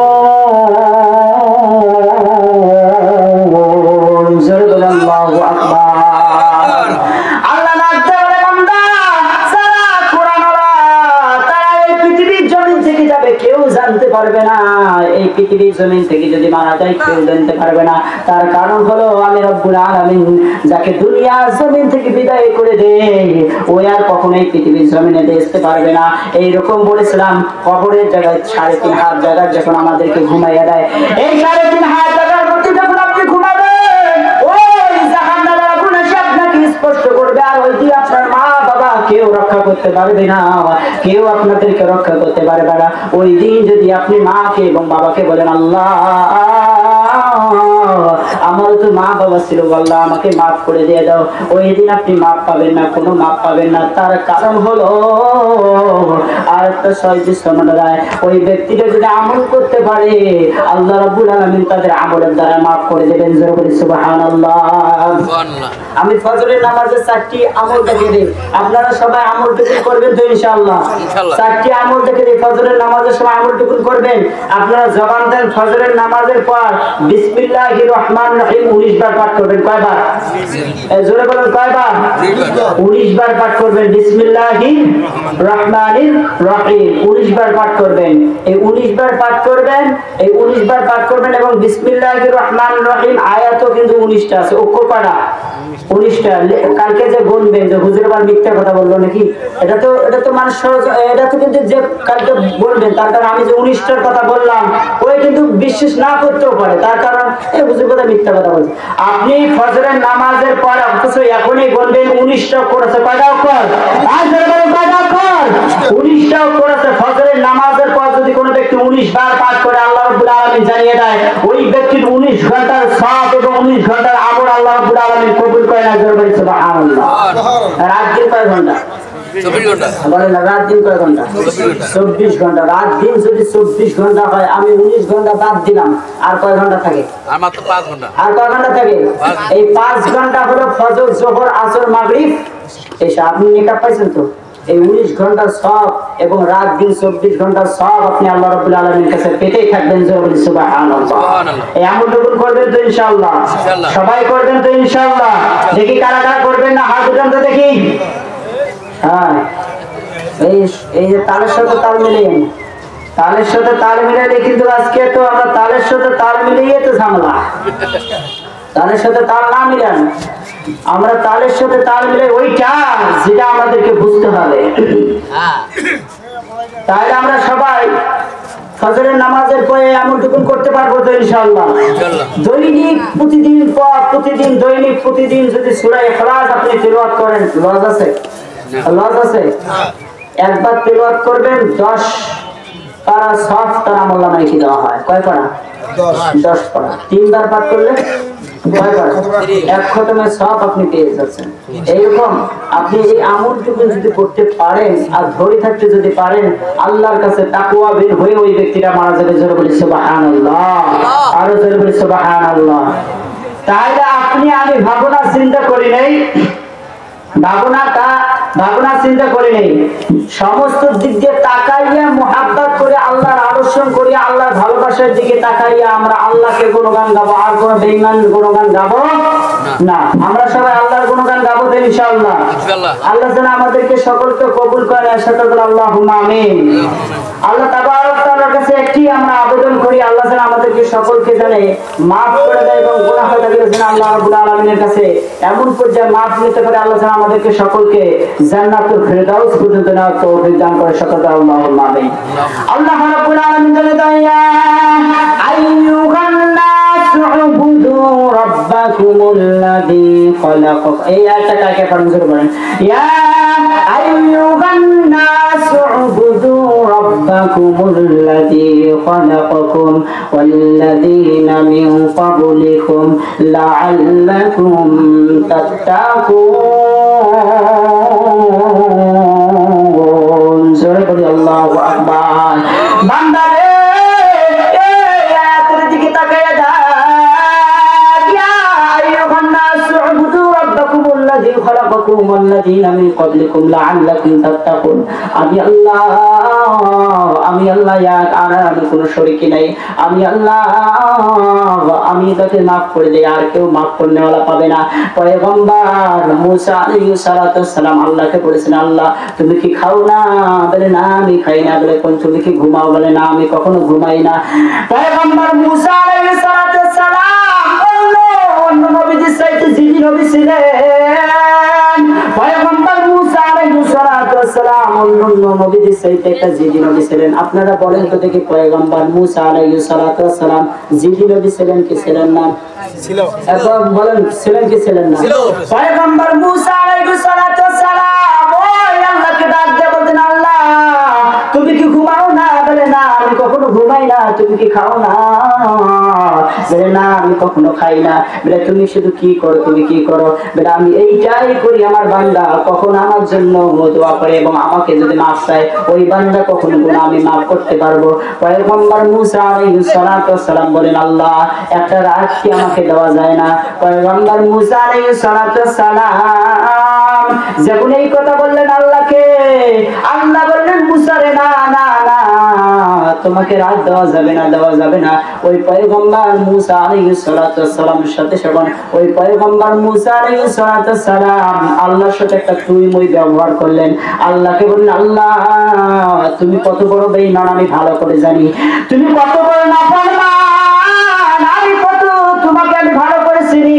জোরে বলেন আল্লাহু আকবার। আল্লাহ থেকে যাবে কেউ জানতে পারবে না। এই পৃথিবীর জমিন থেকে যদি মারা যায় কেউ জানতে পারবে না। তার কারণ হলো আমি রব্বুল আলামিন যাকে দুনিয়ার জমিন থেকে বিদায় করে দেয় ওই আর কখনোই পৃথিবীর জমিনে আসতে পারবে না। এইরকম বলেছিলাম কবরের জায়গায় 3.5 হাত জায়গা যখন আমাদেরকে ঘুমাইয়া দেয়, এই 3.5 হাত জায়গার মধ্যে যখন আপনি ঘুমাবেন ওই জাহান্নামের আগুন এসে আপনাকে স্পর্শ করবে। আর ওই দিন আপনার মা বাবা কেউ রক্ষা করতে পারবে না, কেউ আপনাদেরকে রক্ষা করতে পারবে না। ওই দিন যদি আপনি মাকে এবং বাবাকে বলেন আল্লাহ আমার তো মা বাবা ছিল, আল্লাহ আমাকে মাফ করে দিয়ে দাও, ওই দিন আপনি মাফ পাবেন না, কোনো মাফ পাবেন না। তার কারণ হলো আর একটা সমাধান, ওই ব্যক্তিটা যদি আমল করতে পারে আল্লাহ রাব্বুল আলামিন তাদের আমলের দ্বারা মাফ করে দেবেন। জোরে বলি সুবহানাল্লাহ। আমি ফজরের নামাজে 4টি আমল দেখে দিই, আপনারা সবাই আমল টুকুন করবেন তো ইনশাআল্লাহ। 4টি আমল দেখে দিই, ফজরের নামাজের সময় আমল টুকুন করবেন। আপনারা জবান দেন ফজরের নামাজের পর বিসমিল্লাহির রহমানির রহিম 19 বার পাঠ করবেন। কয়বার? জোরে বলেন কয়বার? 19 বার পাঠ করবেন। বিসমিল্লাহির রহমানির রহিম 19 বার পাঠ করবেন। এই 19 বার পাঠ করবেন, এই 19 বার পাঠ করবেন এবং বিসমিল্লাহির রহমানির রহিম আয়াতও কিন্তু 19টা আছে। অক্ষর কয়টা? 19টা। কালকে যে গুনবেন যে হুজুর আবার মিথ্যা কথা বললো নাকি, এটা তো মানুষ এটা তো কিন্তু যে কালকে বলবেন তার কারণ আমি যে 19টার কথা বললাম ওই কিন্তু বিশ্বাস না করতেও পারে, তার কারণ এই হুজুর কথা মিথ্যা কথা বলছে। আপনি ফজরের নামাজের পর অথচ এখনই গুনবেন 19টা করেছে। কয়টা অক্ষর? আর যারা বলেন কয়টা অক্ষর? 19টা করেছে। ফজরের নামাজের পর যদি কোনো ব্যক্তি 19 বার পাঠ করে আল্লাহ রাব্বুল আলামিন জানিয়ে দেয় ওই ব্যক্তির 19 ঘন্টার সওয়াব এবং 19 ঘন্টার আমল আল্লাহ রাব্বুল আলামিন কবুল করে না। জোরে বলি সুবহানাল্লাহ। রাত দিন কয় ঘন্টা? 24 ঘন্টা। বলেন না, রাত দিন কয় ঘন্টা? 24 ঘন্টা। রাত দিন যদি 24 ঘন্টা হয় আমি 19 ঘন্টা বাদ দিলাম, আর কয় ঘন্টা থাকে? আর মাত্র 5 ঘন্টা। আর কয় ঘন্টা থাকে? এই 5 ঘন্টা হলো ফজর, যোহর, আসর, মাগরিব, এসা। আপনি নিকাব পাইছেন তো? এই 19 ঘন্টার সওয়াব এবং রাত দিন 24 ঘন্টার সওয়াব আপনি আল্লাহ রাব্বুল আলামিনের কাছে পেতেই থাকবেন। জোরে বলি সুবহানাল্লাহ। এই আমল টুকুন করবেন তো ইনশাআল্লাহ? সবাই করবেন তো ইনশাআল্লাহ? দেখি কারা কারা করবেন না হাত উঠান তো দেখি। হ্যাঁ, এই যে তালের সাথে তাল মিলিয়ে, তালের সাথে তাল মিলাইলে কিন্তু আজকে তো আমরা তালের সাথে তাল মিলিয়ে তো ঝামেলা। তালের সাথে তাল না মিলান, আমরা তালের সাথে তাল মিলাই ওইটা যেটা আমাদেরকে বুঝতে হবে। তাহলে আমরা সবাই ফজরের নামাজের পরে আমল টুকুন করতে পারবো তো ইনশাআল্লাহ? দৈনিক প্রতিদিন যদি সূরা ইখলাস আপনি তিলাওয়াত করেন, লজ আছে? লজ আছে? একবার তিলাওয়াত করবেন 10 পারা সওয়াব তার আমলনামায় কি দেওয়া হয়? কয় পারা? 10 পারা। 3 বার পাঠ করলে কয় পারা? 1 খতমের সওয়াব আপনি পেয়ে যাচ্ছেন। এইরকম আপনি এই আমলটুকু যদি করতে পারেন আর ধরে থাকতে যদি পারেন আল্লাহর কাছে তাকওয়া বের হয়ে ওই ব্যক্তিটা মারা যাবে। জোরে বলি সুবহানাল্লাহ। আরো জোরে বলি সুবহানাল্লাহ। তাহলে আপনি আমি ভাবনা চিন্তা করি নাই, ভাবনা চিন্তা করে নেই, সমস্ত দিক দিয়ে তাকাইয়া মুহাব্বত করে আল্লাহর আদর্শন করি, আল্লাহর ভালোবাসার দিকে তাকাইয়া আমরা আল্লাহকে গুণগান গাবো। আর কোন বেঈমান গুণগান গাবো না। আমরা সবাই আল্লাহর গুণগান গাবো তো ইনশাআল্লাহ? আল্লাহ যেন আমাদেরকে সকলকে কবুল করে। আল্লাহুম্মা আমিন। আল্লাহ তাবারক ওয়া তাআলার কাছে একটি আমরা আবেদন করি, আল্লাহ যেন আমাদেরকে সকলকে জানে মাফ করে দেয় এবং গুনাহ থেকে যেন আল্লাহ রাব্বুল আলামিনের কাছে এমন পর্যায়ে মাফ নিতে পারে আল্লাহ যেন আমাদেরকে সকলকে জান্নাতুল ফিরদাউস পর্যন্ত নেওয়ার তৌফিক দান করে। সকলকে আল্লাহুম্মা আমিন। আল্লাহ রাব্বুল আলামিন বলেন ইয়া আইয়ুহান নাস উবুদু রাব্বাকুমুল্লাযী খালাকাকুম। এই আয়াতটা কাকে পড়েন জোরে বলেন। ইয়া আইয়ুহান নাস উবুদু রাব্বাকুমুল্লাযী খালাকাকুম ওয়াল্লাযীনা মিন ক্বাবলিকুম লাআল্লাকুম তাত্তাকুন। জোরে বলি আল্লাহু আকবার। বান্দা রে এই আয়াতের দিকে তাকায়া দেখ। ইয়া আইয়ুহান নাস উবুদু রাব্বাকুমুল্লাযী খালাকাকুম ওয়াল্লাযীনা মিন ক্বাবলিকুম লাআল্লাকুম তাত্তাকুন। আমি আল্লাহ এক, আর আমি কোনো শরীকি নাই। আমি আল্লাহ, আমি তাকে মাফ করে দেই, আর কেউ মাফ করতে ওয়ালা পাবে না। পয়গম্বর মুসা আলাইহিস সালাতু সালাম আল্লাহকে বলেছেন, আল্লাহ তুমি কি খাও না? বলে না আমি খাই না। বলে কোন তুমি কি ঘুমাও? বলে না আমি কখনো ঘুমাই না। পয়গম্বর মুসা আলাইহিস সালাতু সালাম অন্য নবীদের চাইতে যিনি নবী ছিলেন, পয়গম্বর মুসা আলাইহিস সালাতু সালাম অন্য নবীদের চাইতে একটা যিনি নবী ছিলেন। আপনারা বলেন তো দেখি, পয়গম্বর মুসা আলাইহিস সালাতু সালাম যিনি নবী ছিলেন কি ছিলেন না? ছিল। এখন বলেন ছিলেন কি ছিলেন না? পয়গম্বর মুসা আলাইহিস সালাতু সালাম ওই আল্লাহকে ডাক দিয়ে বলতেন, আল্লাহ তুমি কি ঘুমাও না? বলে না আমি কখনো ঘুমাই না। তুমি কি খাও না? বলে না আমি কখনো খাই না। বলে তুমি শুধু কি করো? তুমি কি করো? বলে আমি এইটাই করি, আমার বান্দা কখন আমার জন্য দোয়া করে এবং আমাকে যদি মাফ চায়, ওই বান্দা কখনো গুনাহ আমি মাফ করতে পারবো। পয়গম্বর মুসা আলাইহিস সালাতু সালাম বলেন, আল্লাহ একটা রাত কি আমাকে দেওয়া যায় না? পয়গম্বর মুসা আলাইহিস সালাতু সালাম যখন এই কথা বললেন আল্লাহকে, আল্লাহ বললেন মুসা রে না না না, তোমাকে রাত দেওয়া যাবে না, দেওয়া যাবে না। ওই পয়গম্বর মুসা আলাইহিস সালাতু সালামের সাথে ওই পয়গম্বর মুসা আলাইহিস সালাতু সালাম আল্লাহর সাথে একটা তুই-মই ব্যবহার করলেন। আল্লাহকে বললেন, আল্লাহ তুমি কত বড় বেঈমান আমি ভালো করে জানি, তুমি কত বড় নাফরমান আমি কত তোমাকে আমি ভালো করে চিনি।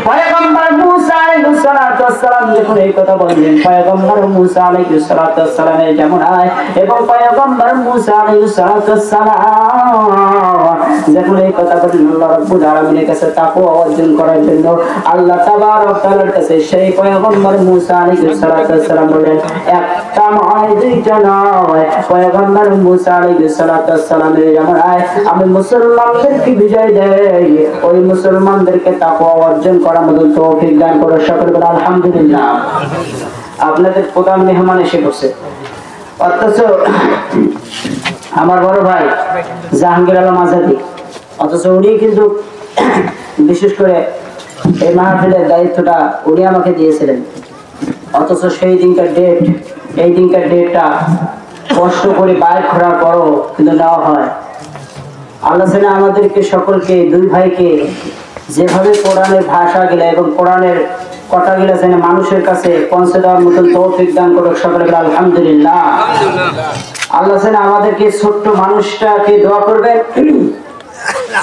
পয়গম্বর মুসা আলাইহিস সালাতু সালাম যখন এই কথা বললেন, পয়গম্বর মুসা আলাইহিস সালাতু সালামের যেমন হয় এবং পয়গম্বর মুসা আলাইহিস সালাতু সালাম যখন এই কথা বললেন, আল্লাহ রাব্বুল আলামিনের কাছে তাকওয়া অর্জন করার জন্য আল্লাহ তাবারক ওয়া তাআলার কাছে সেই পয়গম্বর মুসা আলাইহিস সালাতু সালাম বলেন, একটা নয় দুইটা নয়, পয়গম্বর মুসা আলাইহিস সালাতু সালামের যেমন হয় আমি মুসলমানদেরকে বিজয় দেই, ওই মুসলমানদেরকে তাকওয়া অর্জন করার মতো তৌফিক দান করো। সকলে বলে আলহামদুলিল্লাহ। আপনাদের প্রধান মেহমান এসে বসে, অথচ আমার বড় ভাই জাহাঙ্গীর আলম আজাদী, অথচ উনি কিন্তু বিশেষ করে এই মাহফিলের দায়িত্বটা উনি আমাকে দিয়েছিলেন। অথচ সেই দিনকার ডেট, এই দিনকার ডেটটা কষ্ট করে বাইর করার পরও কিন্তু নেওয়া হয়। আল্লাহ আমাদেরকে সকলকে, দুই ভাইকে যেভাবে কোরআনের ভাষা গেলে এবং কোরআনের কথা গেলে যেন মানুষের কাছে পৌঁছে দেওয়ার মতন তৌফিক দান করুক। সকলে বলে আলহামদুলিল্লাহ। আল্লাহ আমাদেরকে ছোট্ট মানুষটাকে দোয়া করবেন,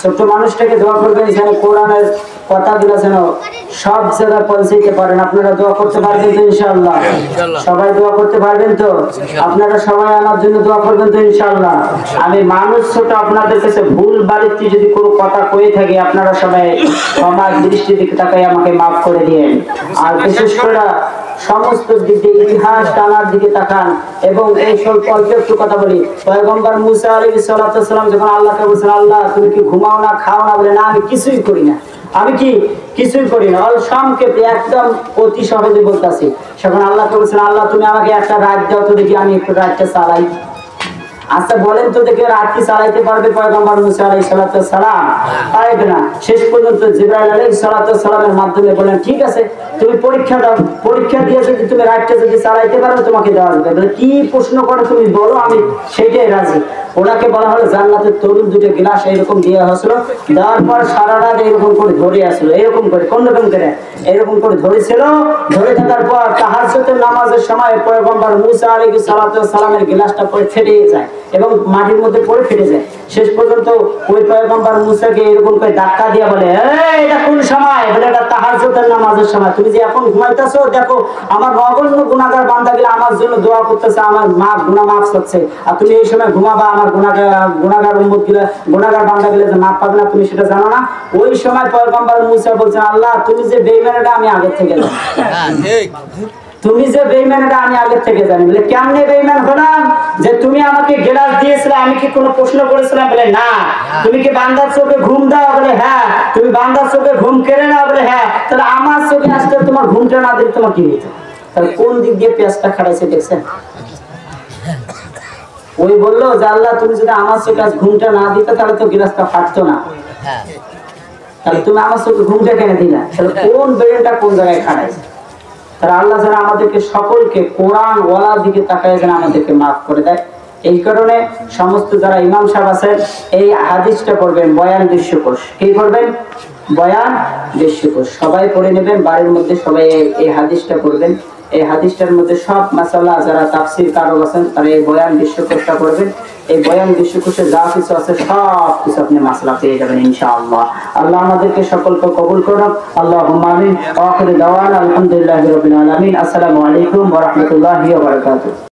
ছোট্ট মানুষটাকে দোয়া করবেন যেন কোরআনের কথাগুলো যেন সব জায়গায় পৌঁছাইতে পারেন। আপনারা দোয়া করতে পারবেন তো ইনশাআল্লাহ? সবাই দোয়া করতে পারবেন তো? আপনারা সবাই আমার জন্য দোয়া করবেন তো ইনশাআল্লাহ? আমি মানুষ ছোট, আপনাদের কাছে ভুল বাড়িতে যদি কোনো কথা কয়ে থাকি আপনারা সবাই আমার দৃষ্টির দিকে তাকাই আমাকে মাফ করে দিয়েন। আর বিশেষ করে সমস্ত দিক দিয়ে ইতিহাস টানার দিকে তাকান এবং এই সব অল্প একটু কথা বলি। পয়গম্বর মুসা আলাইহিস সালাতু সালাম যখন আল্লাহকে বলছেন, আল্লাহ তুমি কি ঘুমাও না, খাও না? বলে না আমি কিছুই করি না, আমি কি কিছুই করি না। সংক্ষেপে একদম অতি সহজে বলতেছি। সেখানে আল্লাহকে বলছেন, আল্লাহ তুমি আমাকে একটা রাত দাও তো দেখি, আমি একটু রাতটা চালাই। আচ্ছা বলেন তো দেখে রাত কি চালাইতে পারবে পয়গম্বর মুসা আলাইহিস সালাতু সালাম? পারবে না। শেষ পর্যন্ত জিবরাইল আলাইহিস সালাতু সালামের মাধ্যমে বলেন, ঠিক আছে তুমি পরীক্ষা দাও, পরীক্ষা দিয়ে যদি তুমি রাতটা যদি চালাইতে পারো তোমাকে দেওয়া যাবে। বলে কি প্রশ্ন করো তুমি বলো, আমি সেটাই রাজি। ওনাকে বলা হলো জান্নাতের তরুণ দুটো গ্লাস এরকম দেওয়া হয়েছিল, দেওয়ার পর সারা রাত এরকম করে ধরে আসলো, এরকম করে কোন রকম করে এরকম করে ধরেছিল। ধরে থাকার পর তাহাজ্জুদের নামাজের সময় পয়গম্বর মুসা আলাইহিস সালাতু সালামের গ্লাসটা পড়ে ফেটে যায় এবং মাটির মধ্যে পড়ে ফেটে যায়। শেষ পর্যন্ত ওই পয়গম্বর মুসাকে এরকম করে ধাক্কা দিয়ে বলে, এই এটা কোন সময়? বলে এটা তাহাজ্জুদের নামাজের সময়। তুমি যে এখন ঘুমাইতেছো, দেখো আমার নগণ্য গুনাহগার বান্দাগুলো আমার জন্য দোয়া করতেছে, আমার গুনাহ মাফ করছে, আর তুমি এই সময় ঘুমাবা, আমার গুনাহগার উম্মতগুলো, গুনাহগার বান্দাগুলো যে মাফ পাবে না, তুমি সেটা জানো না? ওই সময় পয়গম্বর মুসা বলছেন, আল্লাহ তুমি যে বেঈমানটা আমি আগে থেকে জানি, তুমি যে বেঈমানটা আমি আগে থেকে জানি। বলে কেমনে বেঈমান হলাম? যে তুমি আমাকে গ্লাস দিয়েছিলে, আমি কি কোনো প্রশ্ন করেছিলাম? বলে না। তুমি কি বান্দার চোখে ঘুম দাও? বলে হ্যাঁ। তুমি বান্দার চোখে ঘুম কেড়ে নাও? বলে হ্যাঁ। তাহলে আমার চোখে আসতে তোমার ঘুমটা না দিলে তোমার কি হইতো? তাহলে কোন দিক দিয়ে পেঁয়াজটা খাড়াইছে দেখছেন? ওই বললো যে আল্লাহ তুমি যদি আমার চোখে আজ ঘুমটা না দিতে তাহলে তো গ্লাসটা ফাটতো না, তাহলে তুমি আমার চোখে ঘুমটা কেন দিলা? তাহলে কোন ব্রেনটা কোন জায়গায় খাড়াইছে? তারা আল্লাহ যেন আমাদেরকে সকলকে কোরআন ওয়ালার দিকে তাকায় যেন আমাদেরকে মাফ করে দেয়। এই কারণে সমস্ত যারা ইমাম সাহেব আছেন এই হাদিসটা পড়বেন, বয়ান দৃশ্যকোষ। কি করবেন? বয়ান দৃশ্যকোষ সবাই পড়ে নেবেন, বাড়ির মধ্যে সবাই এই হাদিসটা পড়বেন। এই হাদিসটার মধ্যে সব মাসালা যারা তাফসীর কারক আছেন তারা এই বয়ান দৃশ্যকোষটা পড়বেন। এই বয়ান দৃশ্যকোষে যা কিছু আছে সব কিছু আপনি মাসলা পেয়ে যাবেন ইনশাআল্লাহ। আল্লাহ আমাদেরকে সকলকে কবুল করুন। আল্লাহুম্মা আমিন। আখির দাওয়ানা আলহামদুলিল্লাহি রাব্বিল আলামিন। আসসালামু আলাইকুম ওয়া রাহমাতুল্লাহি ওয়া বারাকাতুহু।